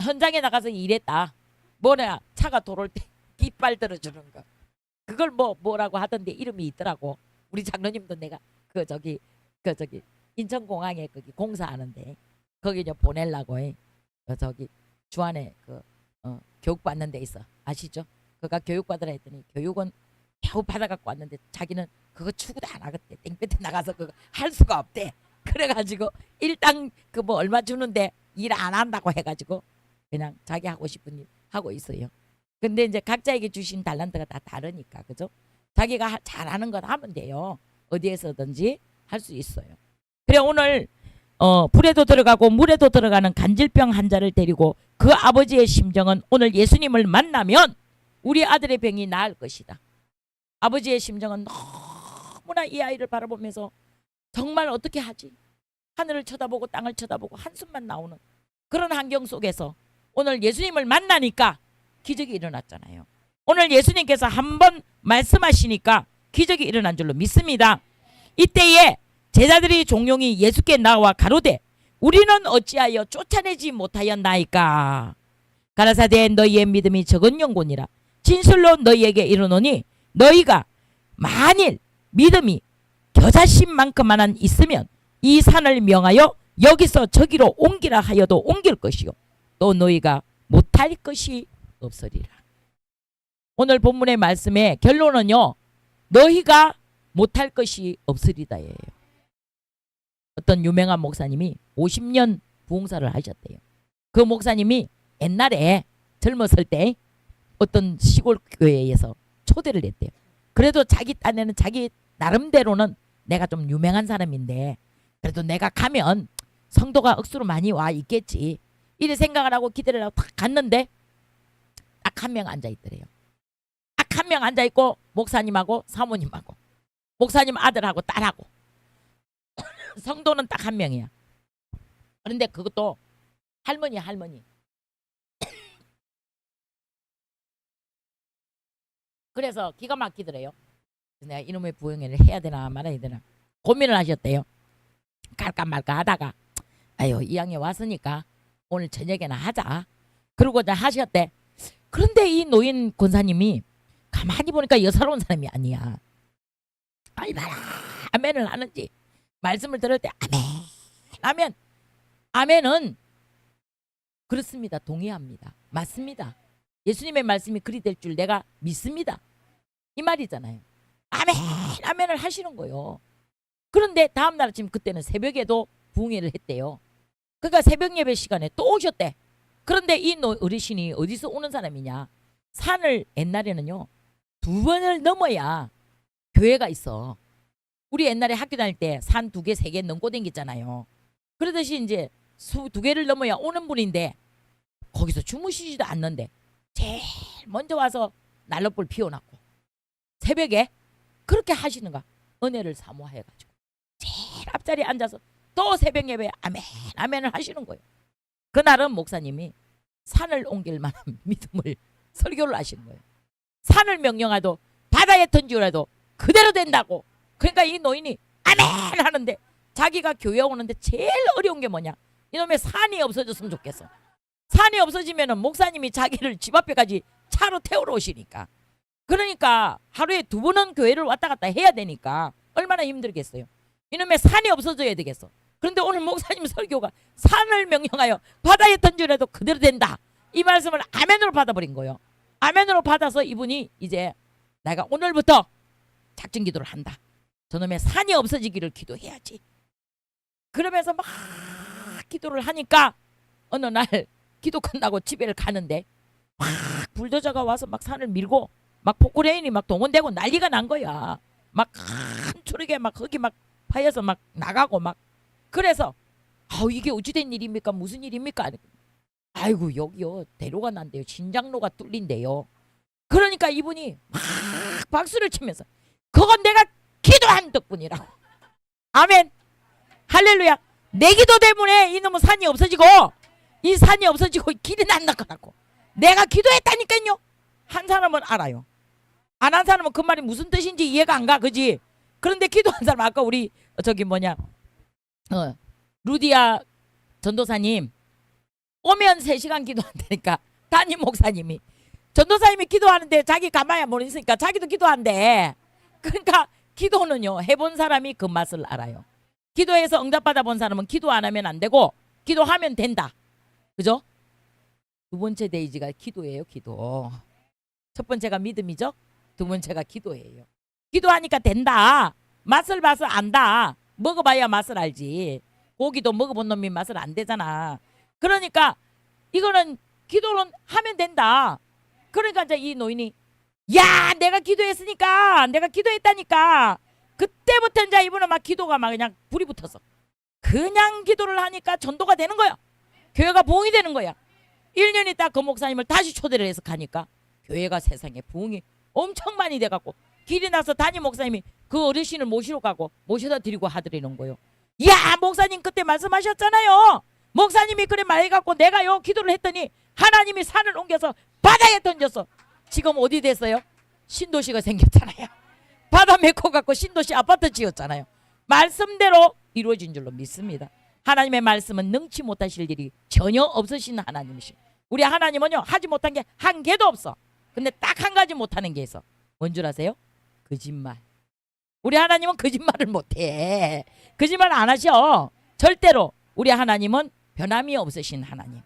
현장에 나가서 일했다. 뭐냐, 차가 돌아올 때 깃발 들어주는 거. 그걸 뭐라고 하던데 이름이 있더라고. 우리 장로님도 내가 그 저기 인천공항에 거기 공사하는데 거기 이제 보내려고 해. 저기 주안에 교육 받는 데 있어. 아시죠? 그가 교육 받으라 했더니 교육은 겨우 받아갖고 왔는데 자기는 그거 추구도 안 하겠대. 땡볕에 나가서 그거 할 수가 없대. 그래가지고 일당 그 뭐 얼마 주는데 일 안 한다고 해가지고 그냥 자기 하고 싶은 일 하고 있어요. 근데 이제 각자에게 주신 달란트가 다 다르니까, 그죠? 자기가 잘하는 것 하면 돼요. 어디에서든지 할 수 있어요. 그래, 오늘 불에도 들어가고 물에도 들어가는 간질병 환자를 데리고 그 아버지의 심정은, 오늘 예수님을 만나면 우리 아들의 병이 나을 것이다. 아버지의 심정은 너무나 이 아이를 바라보면서 정말 어떻게 하지? 하늘을 쳐다보고 땅을 쳐다보고 한숨만 나오는 그런 환경 속에서 오늘 예수님을 만나니까 기적이 일어났잖아요. 오늘 예수님께서 한번 말씀하시니까 기적이 일어난 줄로 믿습니다. 이때에 제자들이 종용이 예수께 나와 가로되 우리는 어찌하여 쫓아내지 못하였나이까. 가라사대 너희의 믿음이 적은 영혼이라. 진실로 너희에게 이르노니 너희가 만일 믿음이 겨자씨만큼만 있으면 이 산을 명하여 여기서 저기로 옮기라 하여도 옮길 것이요 또 너희가 못할 것이 없으리라. 오늘 본문의 말씀의 결론은요, 너희가 못할 것이 없으리다예요. 어떤 유명한 목사님이 50년 부흥사를 하셨대요. 그 목사님이 옛날에 젊었을 때 어떤 시골 교회에서 초대를 했대요. 그래도 자기 딴에는 자기 나름대로는 내가 좀 유명한 사람인데 그래도 내가 가면 성도가 억수로 많이 와 있겠지, 이래 생각을 하고 기대를 하고 딱 갔는데 딱 한 명 앉아있더래요. 딱 한 명 앉아있고 목사님하고 사모님하고 목사님 아들하고 딸하고 성도는 딱 한 명이야. 그런데 그것도 할머니. 그래서 기가 막히더래요. 내가 이놈의 부흥회를 해야 되나 말아야 되나 고민을 하셨대요. 갈까 말까 하다가 아유, 이왕에 왔으니까 오늘 저녁에나 하자 그러고자 하셨대. 그런데 이 노인 권사님이 가만히 보니까 여사로운 사람이 아니야. 얼마나 아멘을 하는지, 말씀을 들을 때 아멘은 그렇습니다. 동의합니다. 맞습니다. 예수님의 말씀이 그리 될 줄 내가 믿습니다. 이 말이잖아요. 아멘을 하시는 거예요. 그런데 다음날 아침, 그때는 새벽에도 부흥회를 했대요. 그러니까 새벽 예배 시간에 또 오셨대. 그런데 이 어르신이 어디서 오는 사람이냐, 산을 옛날에는요 2번을 넘어야 교회가 있어. 우리 옛날에 학교 다닐 때 산 2개 3개 넘고 댕겼잖아요. 그러듯이 이제 2개를 넘어야 오는 분인데 거기서 주무시지도 않는데 제일 먼저 와서 난로불 피워놨고 새벽에 그렇게 하시는가. 은혜를 사모해가지고 제일 앞자리에 앉아서 또 새벽 예배에 아멘 아멘을 하시는 거예요. 그날은 목사님이 산을 옮길 만한 믿음을 설교를 하시는 거예요. 산을 명령하도 바다에 던지라도 그대로 된다고. 그러니까 이 노인이 아멘 하는데 자기가 교회 오는데 제일 어려운 게 뭐냐. 이놈의 산이 없어졌으면 좋겠어. 산이 없어지면은 목사님이 자기를 집 앞에까지 차로 태우러 오시니까. 그러니까 하루에 2번은 교회를 왔다 갔다 해야 되니까 얼마나 힘들겠어요. 이놈의 산이 없어져야 되겠어. 그런데 오늘 목사님 설교가 산을 명령하여 바다에 던지라도 그대로 된다. 이 말씀을 아멘으로 받아버린 거예요. 아멘으로 받아서 이분이 이제 내가 오늘부터 작정 기도를 한다. 저놈의 산이 없어지기를 기도해야지. 그러면서 막 기도를 하니까 어느 날 기도 끝나고 집에 가는데 막 불도저가 와서 막 산을 밀고 막 포크레인이 막 동원되고 난리가 난 거야. 막 큰 초르게 막 흙이 막 파여서 막 나가고 막. 그래서 이게 어찌된 일입니까? 무슨 일입니까? 아이고 여기요 대로가 난대요. 신장로가 뚫린대요. 그러니까 이분이 막 박수를 치면서 그건 내가 기도한 덕분이라고. 아멘 할렐루야. 내 기도 때문에 이놈의 산이 없어지고 이 산이 없어지고 길이 안 나가고 내가 기도했다니까요. 한 사람은 알아요. 안 한 사람은 그 말이 무슨 뜻인지 이해가 안 가. 그지? 그런데 기도한 사람 아까 우리 저기 뭐냐 루디아 전도사님 오면 3시간 기도한다니까. 담임 목사님이 전도사님이 기도하는데 자기 가만히 모르니까 자기도 기도한대. 그러니까 기도는요 해본 사람이 그 맛을 알아요. 기도해서 응답받아 본 사람은 기도 안 하면 안 되고 기도하면 된다. 그죠? 2번째 데이지가 기도예요. 기도. 첫 번째가 믿음이죠. 2번째가 기도예요. 기도하니까 된다. 맛을 봐서 안다. 먹어봐야 맛을 알지. 고기도 먹어본 놈이 맛을 안 되잖아. 그러니까 이거는 기도는 하면 된다. 그러니까 이제 이 노인이 야 내가 기도했으니까 내가 기도했다니까. 그때부터 이제 이분은 막 기도가 막 그냥 불이 붙어서 그냥 기도를 하니까 전도가 되는 거야. 교회가 부흥이 되는 거야. 1년 있다 그 목사님을 다시 초대를 해서 가니까 교회가 세상에 부흥이 엄청 많이 돼갖고 길이 나서 담임 목사님이 그 어르신을 모시러 가고 모셔다 드리고 하드리는 거예요. 야 목사님 그때 말씀하셨잖아요. 목사님이 그래 말해갖고 내가요 기도를 했더니 하나님이 산을 옮겨서 바다에 던졌어. 지금 어디 됐어요? 신도시가 생겼잖아요. 바다 메꿔 갖고 신도시 아파트 지었잖아요. 말씀대로 이루어진 줄로 믿습니다. 하나님의 말씀은 능치 못하실 일이 전혀 없으신 하나님이시. 우리 하나님은요 하지 못한 게 한 개도 없어. 근데 딱 한 가지 못하는 게 있어. 뭔 줄 아세요? 거짓말. 우리 하나님은 거짓말을 못해. 거짓말 안 하셔. 절대로. 우리 하나님은 변함이 없으신 하나님.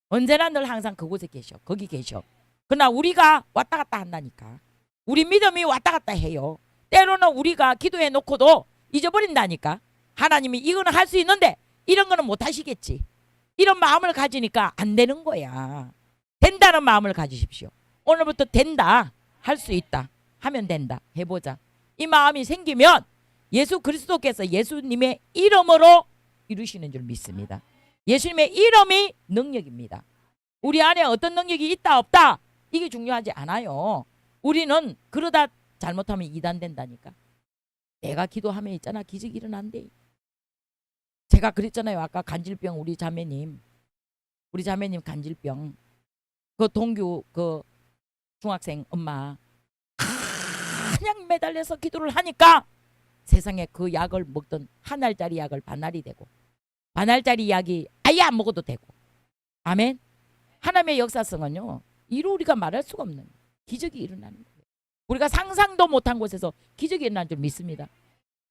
언제나 늘 항상 그곳에 계셔. 거기 계셔. 그러나 우리가 왔다 갔다 한다니까. 우리 믿음이 왔다 갔다 해요. 때로는 우리가 기도해 놓고도 잊어버린다니까. 하나님이 이거는 할 수 있는데 이런 거는 못 하시겠지. 이런 마음을 가지니까 안 되는 거야. 된다는 마음을 가지십시오. 오늘부터 된다. 할 수 있다. 하면 된다. 해보자. 이 마음이 생기면 예수 그리스도께서 예수님의 이름으로 이루시는 줄 믿습니다. 예수님의 이름이 능력입니다. 우리 안에 어떤 능력이 있다 없다 이게 중요하지 않아요. 우리는 그러다 잘못하면 이단된다니까. 내가 기도하면 있잖아 기적이 일어난대. 제가 그랬잖아요. 아까 간질병 우리 자매님 간질병 그 동규 그 중학생 엄마 그냥 매달려서 기도를 하니까 세상에 그 약을 먹던 한 알짜리 약을 반알이 되고 반알짜리 약이 아예 안 먹어도 되고. 아멘. 하나님의 역사성은요 이루 우리가 말할 수가 없는 기적이 일어나는 거예요. 우리가 상상도 못한 곳에서 기적이 일어나는 줄 믿습니다.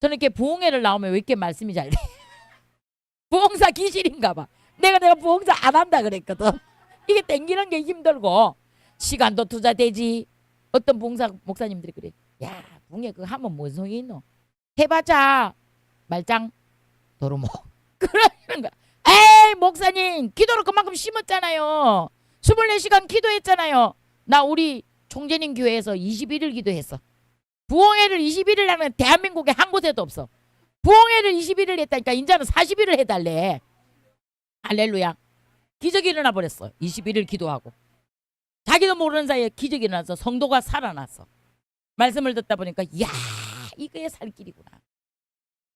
저는 이렇게 부흥회를 나오면 왜 이렇게 말씀이 잘 돼? 부흥사 기질인가 봐. 내가 부흥사 안 한다 그랬거든. 이게 땡기는 게 힘들고 시간도 투자되지. 어떤 부흥사 목사님들이 그래. 야 부흥회 그거 하면 뭔 소용이 있노? 해봤자 말짱 도루묵. 그러는 거야. 에이 목사님 기도를 그만큼 심었잖아요. 24시간 기도했잖아요. 나 우리 총재님 교회에서 21일 기도했어. 부흥회를 21일 하는 대한민국에 한 곳에도 없어. 부흥회를 21일 했다니까 이제는 40일을 해달래. 할렐루야. 기적이 일어나 버렸어. 21일 기도하고. 자기도 모르는 사이에 기적이 일어나서 성도가 살아났어. 말씀을 듣다 보니까 이야, 이거에 살 길이구나.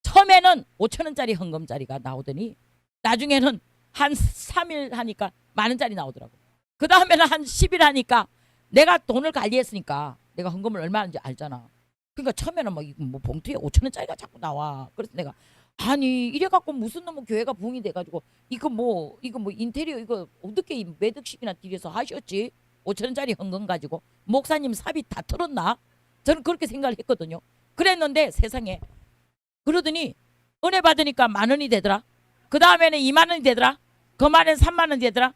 처음에는 5,000원짜리 헌금자리가 나오더니 나중에는 한 3일 하니까 10,000원짜리 나오더라고. 그 다음에는 한 10일 하니까 내가 돈을 관리했으니까 내가 헌금을 얼마 하는지 알잖아. 그러니까 처음에는 뭐 봉투에 5,000원짜리가 자꾸 나와. 그래서 내가 아니 이래갖고 무슨 놈의 교회가 부흥이 돼가지고 이거 뭐 인테리어 이거 어떻게 몇 억씩이나 들여서 하셨지? 5,000원짜리 헌금 가지고 목사님 사비 다 털었나? 저는 그렇게 생각을 했거든요. 그랬는데 세상에 그러더니 은혜 받으니까 10,000원이 되더라. 그 다음에는 20,000원이 되더라. 그만엔 30,000원이 되더라.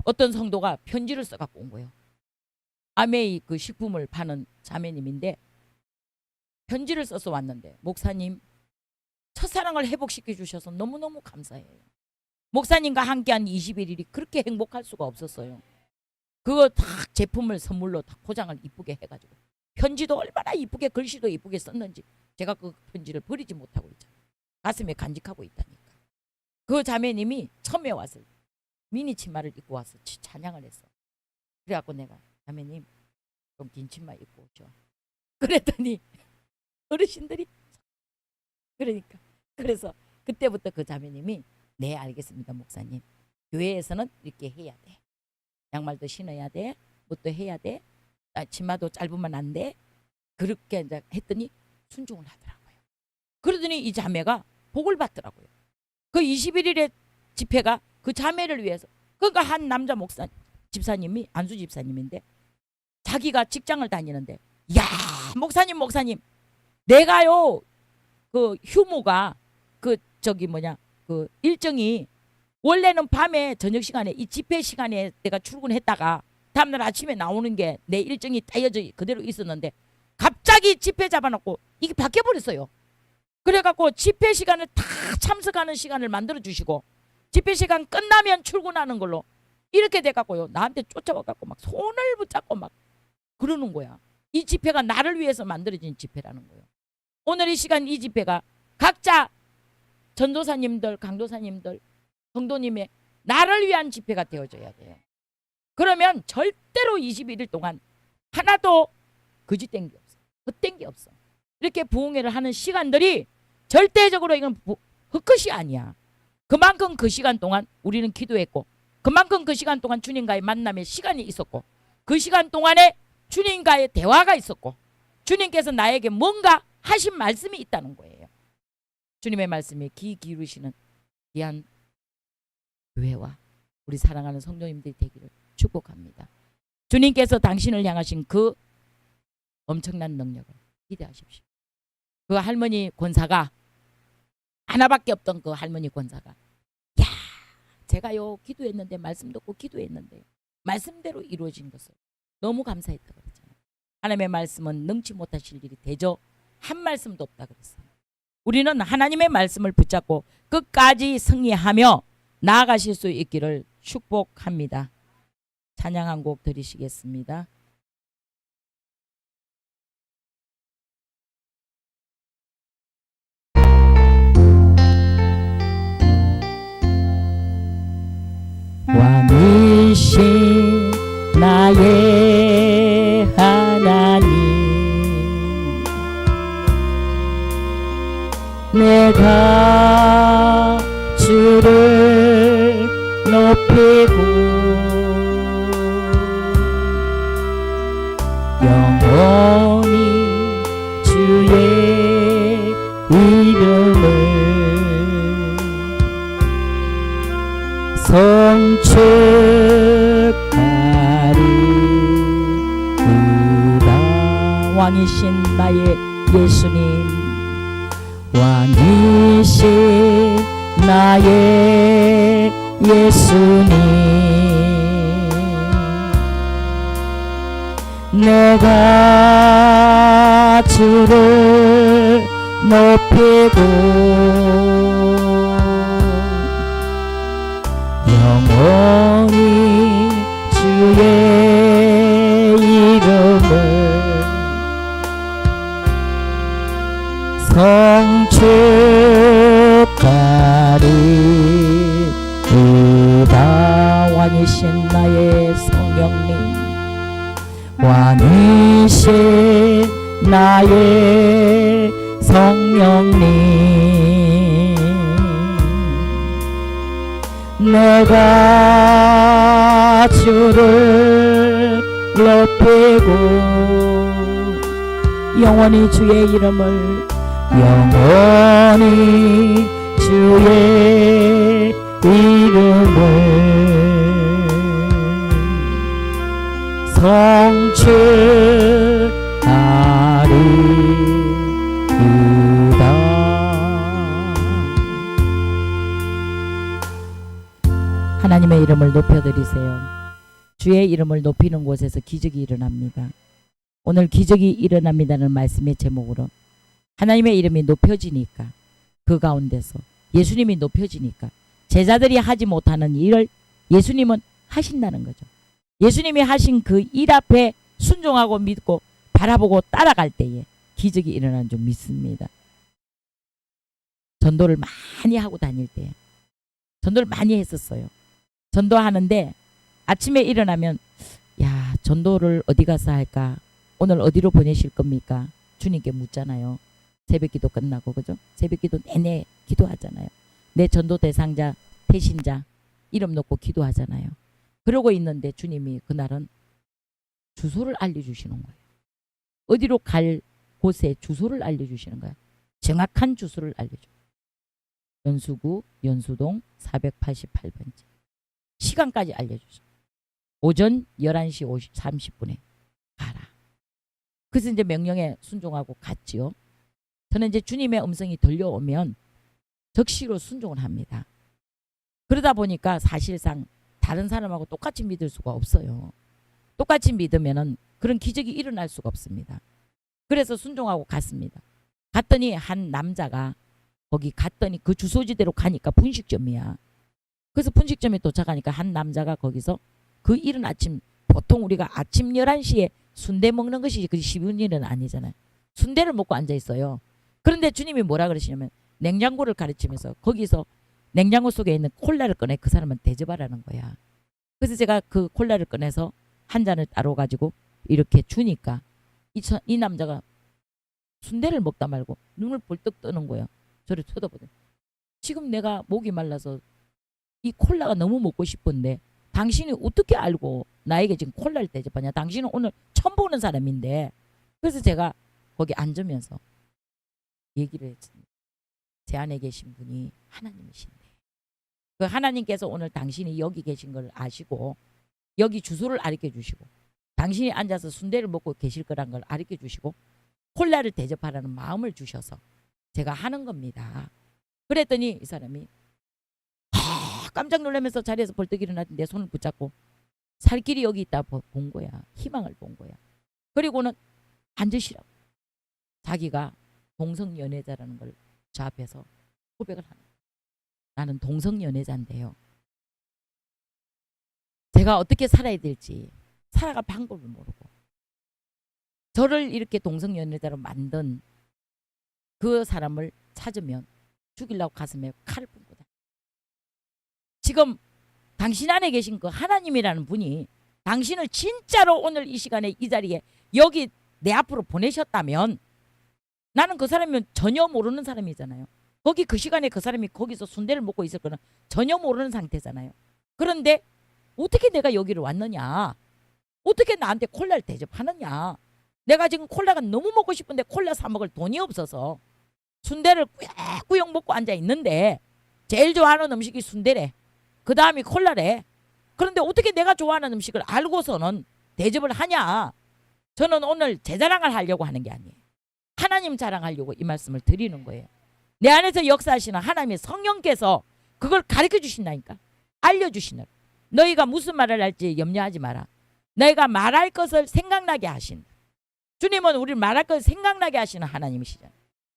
어떤 성도가 편지를 써갖고 온 거예요. 아메이 그 식품을 파는 자매님인데 편지를 써서 왔는데 목사님 첫사랑을 회복시켜 주셔서 너무너무 감사해요. 목사님과 함께한 21일이 그렇게 행복할 수가 없었어요. 그거 다 제품을 선물로 다 포장을 이쁘게 해가지고 편지도 얼마나 이쁘게 글씨도 이쁘게 썼는지 제가 그 편지를 버리지 못하고 있잖아요. 가슴에 간직하고 있다니까. 그 자매님이 처음에 왔을 때 미니 치마를 입고 와서 찬양을 했어. 그래갖고 내가 자매님 좀 긴 치마 입고 오죠. 그랬더니 어르신들이 그러니까 그래서 그때부터 그 자매님이 네 알겠습니다 목사님. 교회에서는 이렇게 해야 돼. 양말도 신어야 돼. 뭣도 해야 돼. 치마도 짧으면 안 돼. 그렇게 이제 했더니 순종을 하더라고요. 그러더니 이 자매가 복을 받더라고요. 그 21일의 집회가 그 자매를 위해서. 그러니까 한 남자 목사 집사님이 안수 집사님인데 자기가 직장을 다니는데 야 목사님 내가요 그 휴무가 그 일정이 원래는 밤에 저녁 시간에 이 집회 시간에 내가 출근했다가 다음날 아침에 나오는 게 내 일정이 따여져 그대로 있었는데 갑자기 집회 잡아놓고 이게 바뀌어버렸어요. 그래갖고 집회 시간을 다 참석하는 시간을 만들어 주시고 집회 시간 끝나면 출근하는 걸로 이렇게 돼갖고요. 나한테 쫓아와갖고 막 손을 붙잡고 막 그러는 거야. 이 집회가 나를 위해서 만들어진 집회라는 거예요. 오늘 이 시간 이 집회가 각자 전도사님들, 강도사님들, 성도님의 나를 위한 집회가 되어져야 돼요. 그러면 절대로 21일 동안 하나도 거짓된 게 없어. 헛된 게 없어. 이렇게 부흥회를 하는 시간들이 절대적으로 이건 헛것이 아니야. 그만큼 그 시간 동안 우리는 기도했고 그만큼 그 시간 동안 주님과의 만남의 시간이 있었고 그 시간 동안에 주님과의 대화가 있었고 주님께서 나에게 뭔가 하신 말씀이 있다는 거예요. 주님의 말씀에 귀 기울이시는 귀한 교회와 우리 사랑하는 성도님들이 되기를 축복합니다. 주님께서 당신을 향하신 그 엄청난 능력을 기대하십시오. 그 할머니 권사가 하나밖에 없던 그 할머니 권사가 야 제가요 기도했는데 말씀 듣고 기도했는데 말씀대로 이루어진 것을 너무 감사했다고 그랬잖아요. 하나님의 말씀은 능치 못하실 일이 대저 한 말씀도 없다 그랬어요. 우리는 하나님의 말씀을 붙잡고 끝까지 승리하며 나아가실 수 있기를 축복합니다. 찬양 한 곡 드리시겠습니다. 왕이신 나의 하나님 내가 주를 높이고 영원히 주의 이름을 성축하리이다. 왕이신 나의 예수님 왕이신 나의 예수님 내가 주를 높이고 영원히 주의 이름을 성축하리이다. 왕이신 나의 성령님 오신 나의 성령님, 내가 주를 높이고 영원히 주의 이름을, 영원히 주의 이름을 성취하리이다. 하나님의 이름을 높여드리세요. 주의 이름을 높이는 곳에서 기적이 일어납니다. 오늘 기적이 일어납니다는 말씀의 제목으로 하나님의 이름이 높여지니까, 그 가운데서 예수님이 높여지니까 제자들이 하지 못하는 일을 예수님은 하신다는 거죠. 예수님이 하신 그 일 앞에 순종하고 믿고 바라보고 따라갈 때에 기적이 일어나는 줄 믿습니다. 전도를 많이 하고 다닐 때 전도를 많이 했었어요. 전도하는데 아침에 일어나면, 야, 전도를 어디 가서 할까? 오늘 어디로 보내실 겁니까? 주님께 묻잖아요. 새벽기도 끝나고, 그죠? 새벽기도 내내 기도하잖아요. 내 전도 대상자, 대신자 이름 놓고 기도하잖아요. 그러고 있는데 주님이 그날은 주소를 알려주시는 거예요. 어디로 갈 곳에 주소를 알려주시는 거예요. 정확한 주소를 알려줘요. 연수구 연수동 488번지. 시간까지 알려주죠. 오전 11시 30분에 가라. 그래서 이제 명령에 순종하고 갔지요. 저는 이제 주님의 음성이 들려오면 적시로 순종을 합니다. 그러다 보니까 사실상 다른 사람하고 똑같이 믿을 수가 없어요. 똑같이 믿으면은 그런 기적이 일어날 수가 없습니다. 그래서 순종하고 갔습니다. 갔더니 한 남자가, 거기 갔더니 그 주소지대로 가니까 분식점이야. 그래서 분식점에 도착하니까 한 남자가 거기서, 그 이른 아침, 보통 우리가 아침 11시에 순대 먹는 것이 그 쉬운 일은 아니잖아요. 순대를 먹고 앉아 있어요. 그런데 주님이 뭐라 그러시냐면 냉장고를 가르치면서 거기서 냉장고 속에 있는 콜라를 꺼내 그 사람은 대접하라는 거야. 그래서 제가 그 콜라를 꺼내서 한 잔을 따로 가지고 이렇게 주니까 이 남자가 순대를 먹다 말고 눈을 벌떡 뜨는 거예요. 저를 쳐다보더니, 지금 내가 목이 말라서 이 콜라가 너무 먹고 싶은데 당신이 어떻게 알고 나에게 지금 콜라를 대접하냐? 당신은 오늘 처음 보는 사람인데. 그래서 제가 거기 앉으면서 얘기를 했습니다. 제 안에 계신 분이 하나님이신데, 그 하나님께서 오늘 당신이 여기 계신 걸 아시고 여기 주소를 알려 주시고 당신이 앉아서 순대를 먹고 계실 거란 걸 알려 주시고 콜라를 대접하라는 마음을 주셔서 제가 하는 겁니다. 그랬더니 이 사람이 깜짝 놀라면서 자리에서 벌떡 일어났는데 내 손을 붙잡고 살길이 여기 있다 본 거야. 희망을 본 거야. 그리고는 앉으시라고. 자기가 동성연애자라는 걸 저 앞에서 고백을 하는 거야. 나는 동성연애자인데요. 제가 어떻게 살아야 될지 살아갈 방법을 모르고 저를 이렇게 동성연애자로 만든 그 사람을 찾으면 죽이려고 가슴에 칼을 품고 다녀. 지금 당신 안에 계신 그 하나님이라는 분이 당신을 진짜로 오늘 이 시간에 이 자리에 여기 내 앞으로 보내셨다면, 나는 그 사람이면 전혀 모르는 사람이잖아요. 거기 그 시간에 그 사람이 거기서 순대를 먹고 있을 거는 전혀 모르는 상태잖아요. 그런데 어떻게 내가 여기를 왔느냐? 어떻게 나한테 콜라를 대접하느냐? 내가 지금 콜라가 너무 먹고 싶은데 콜라 사 먹을 돈이 없어서 순대를 꾸역꾸역 먹고 앉아 있는데 제일 좋아하는 음식이 순대래. 그 다음이 콜라래. 그런데 어떻게 내가 좋아하는 음식을 알고서는 대접을 하냐? 저는 오늘 제 자랑을 하려고 하는 게 아니에요. 하나님 자랑하려고 이 말씀을 드리는 거예요. 내 안에서 역사하시는 하나님의 성령께서 그걸 가르쳐 주신다니까. 알려주시는. 너희가 무슨 말을 할지 염려하지 마라. 너희가 말할 것을 생각나게 하신다. 주님은 우리를 말할 것을 생각나게 하시는 하나님이시잖아요.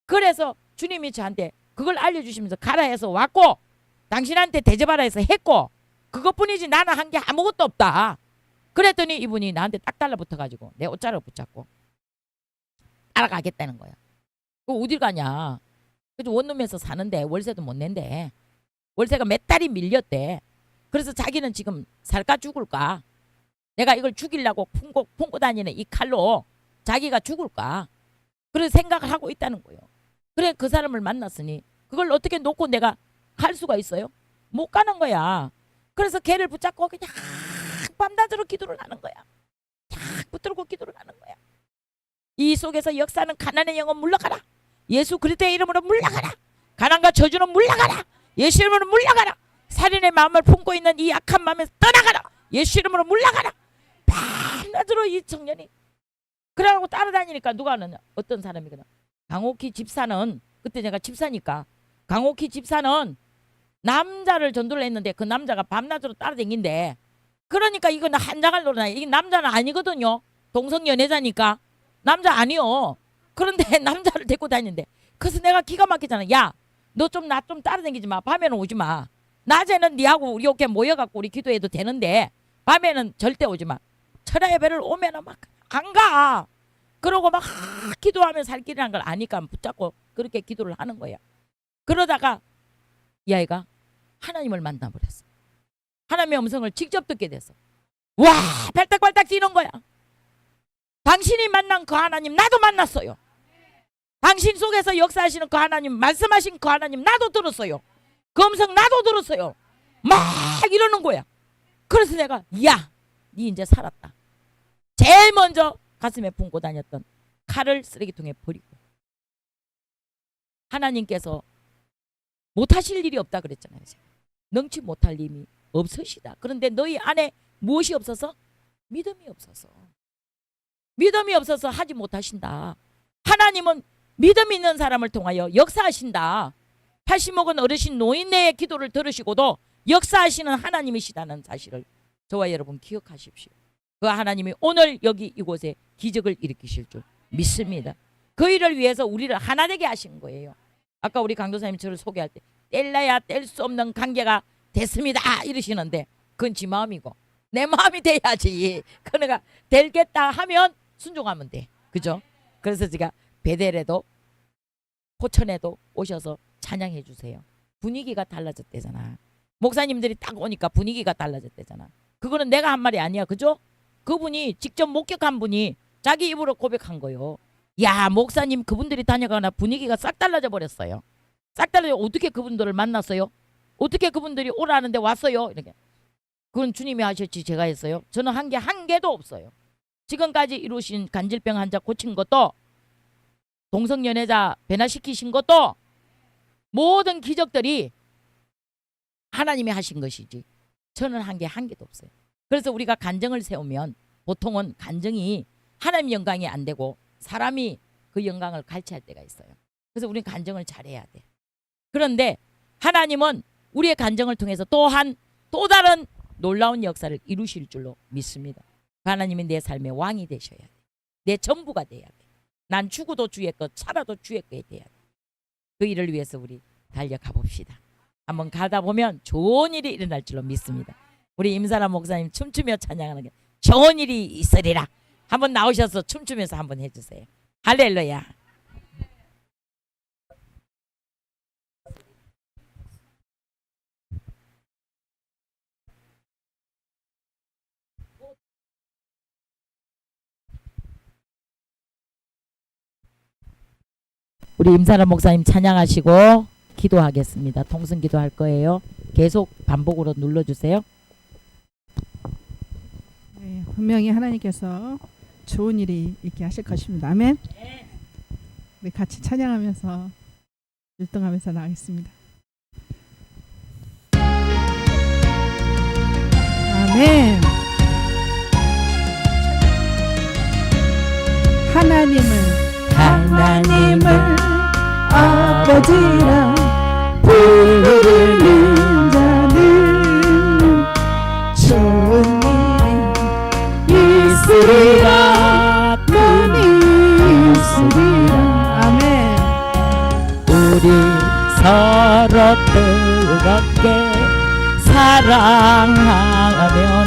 그래서 주님이 저한테 그걸 알려주시면서 가라 해서 왔고, 당신한테 대접하라 해서 했고, 그것뿐이지 나는 한 게 아무것도 없다. 그랬더니 이분이 나한테 딱 달라붙어가지고 내 옷자락을 붙잡고 따라가겠다는 거야. 어딜 가냐? 그래서 원룸에서 사는데 월세도 못 낸대. 월세가 몇 달이 밀렸대. 그래서 자기는 지금 살까 죽을까? 내가 이걸 죽이려고 품고 다니는 이 칼로 자기가 죽을까? 그런 생각을 하고 있다는 거예요. 그래 그 사람을 만났으니 그걸 어떻게 놓고 내가 갈 수가 있어요? 못 가는 거야. 그래서 걔를 붙잡고 그냥 밤낮으로 기도를 하는 거야. 탁 붙들고 기도를 하는 거야. 이 속에서 역사는 가난의 영혼 물러가라. 예수 그리스도의 이름으로 물러가라. 가난과 저주는 물러가라. 예수 이름으로 물러가라. 살인의 마음을 품고 있는 이 악한 마음에서 떠나가라. 예수 이름으로 물러가라. 밤낮으로 이 청년이 그러고 따라다니니까 누가 하느냐. 어떤 사람이거든. 강옥희 집사는 그때 내가 집사니까 강옥희 집사는 남자를 전도를 했는데 그 남자가 밤낮으로 따라다닌대. 그러니까 이거는 한장을 노려놔. 이게 남자는 아니거든요. 동성연애자니까 남자 아니요. 그런데 남자를 데리고 다니는데 그래서 내가 기가 막히잖아. 야 너 좀 나 좀 따라다니지 마. 밤에는 오지 마. 낮에는 니하고 우리 이렇게 모여갖고 우리 기도해도 되는데 밤에는 절대 오지 마. 철야 예배를 오면은 막 안 가. 그러고 막 기도하면 살 길이란 걸 아니까 붙잡고 그렇게 기도를 하는 거야. 그러다가 이 아이가 하나님을 만나버렸어. 하나님의 음성을 직접 듣게 됐어. 와 발딱발딱 뛰는 거야. 당신이 만난 그 하나님 나도 만났어요. 당신 속에서 역사하시는 그 하나님 말씀하신 그 하나님 나도 들었어요. 그 음성 나도 들었어요. 막 이러는 거야. 그래서 내가 야 니 이제 살았다. 제일 먼저 가슴에 품고 다녔던 칼을 쓰레기통에 버리고 하나님께서 못하실 일이 없다 그랬잖아요. 제가. 능치 못할 힘이 없으시다. 그런데 너희 안에 무엇이 없어서? 믿음이 없어서. 믿음이 없어서 하지 못하신다. 하나님은 믿음 있는 사람을 통하여 역사하신다. 80먹은 어르신 노인네의 기도를 들으시고도 역사하시는 하나님이시다는 사실을 저와 여러분 기억하십시오. 그 하나님이 오늘 여기 이곳에 기적을 일으키실 줄 믿습니다. 그 일을 위해서 우리를 하나 되게 하신 거예요. 아까 우리 강도사님 저를 소개할 때 뗄래야 뗄 수 없는 관계가 됐습니다 이러시는데 그건 지 마음이고 내 마음이 돼야지. 그러니까 되겠다 하면 순종하면 돼. 그죠? 그래서 제가 베델에도 포천에도 오셔서 찬양해 주세요. 분위기가 달라졌대잖아. 목사님들이 딱 오니까 분위기가 달라졌대잖아. 그거는 내가 한 말이 아니야. 그죠? 그분이 직접 목격한 분이 자기 입으로 고백한 거요. 야 목사님 그분들이 다녀가나 분위기가 싹 달라져 버렸어요. 싹 달라져. 어떻게 그분들을 만났어요? 어떻게 그분들이 오라는데 왔어요? 이렇게. 그건 주님이 하셨지 제가 했어요. 저는 한 개도 없어요. 지금까지 이루신 간질병 환자 고친 것도 동성연애자 변화시키신 것도 모든 기적들이 하나님이 하신 것이지 저는 한 개도 없어요. 그래서 우리가 간증을 세우면 보통은 간증이 하나님 영광이 안 되고 사람이 그 영광을 갈취할 때가 있어요. 그래서 우리는 간증을 잘해야 돼. 그런데 하나님은 우리의 간증을 통해서 또한 또 다른 놀라운 역사를 이루실 줄로 믿습니다. 하나님이 내 삶의 왕이 되셔야 돼. 내 전부가 돼야 돼. 난 죽어도 주의 것, 살아도 주의 것이 돼야 돼. 그 일을 위해서 우리 달려가 봅시다. 한번 가다 보면 좋은 일이 일어날 줄로 믿습니다. 우리 임사람 목사님 춤추며 찬양하는 게 좋은 일이 있으리라. 한번 나오셔서 춤추면서 한번 해주세요. 할렐루야. 우리 임사람 목사님 찬양하시고 기도하겠습니다. 통성 기도할 거예요. 계속 반복으로 눌러주세요. 네, 분명히 하나님께서 좋은 일이 있게 하실 것입니다. 아멘. 우리 같이 찬양하면서 율동하면서 나가겠습니다. 아멘. 하나님을 아버지라 부르는 자는 좋은 일이 있으리라. 많이 있으리라. 아멘. 우리 서로 뜨겁게 사랑하면은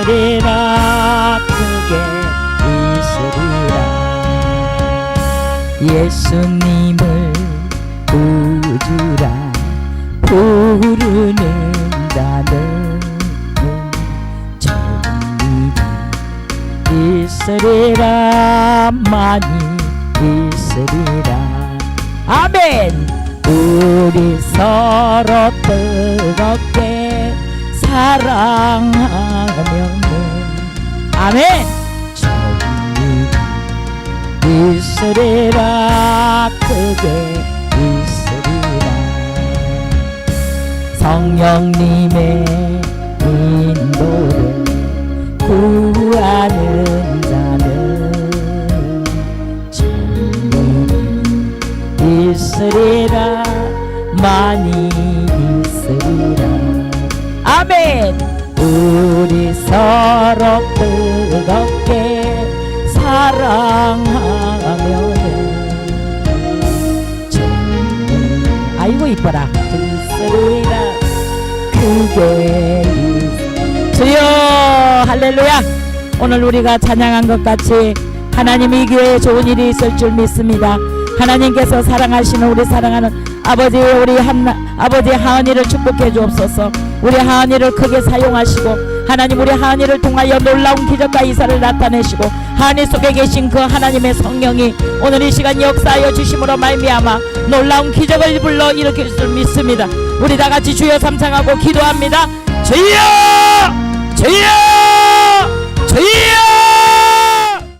있으리라. 크게 있으리라. 예수님을 우주라 부르는 자는 있으리라 많이 있으리라. 아멘. 우리 서로 뜨겁게 사랑하면은 아멘. 좋은 일 있으리라 크게 있으리라. 성령님의 인도를 구하는 자는 좋은 있으리라 많이 있으리라. 아멘. 우리 서로 뜨겁게 사랑하면은 좋은 아이고 이뻐라 있으리라 그게 주여 할렐루야. 오늘 우리가 찬양한 것 같이 하나님 이 교회에 좋은 일이 있을 줄 믿습니다. 하나님께서 사랑하시는 우리 사랑하는 아버지 우리 아버지 하은이를 축복해 주옵소서. 우리 하은이를 크게 사용하시고 하나님 우리 하은이를 통하여 놀라운 기적과 이사를 나타내시고 하은이 속에 계신 그 하나님의 성령이 오늘 이 시간 역사하여 주심으로 말미암아 놀라운 기적을 불러 일으킬 줄 믿습니다. 우리 다같이 주여 삼창하고 기도합니다. 주여 주여 주여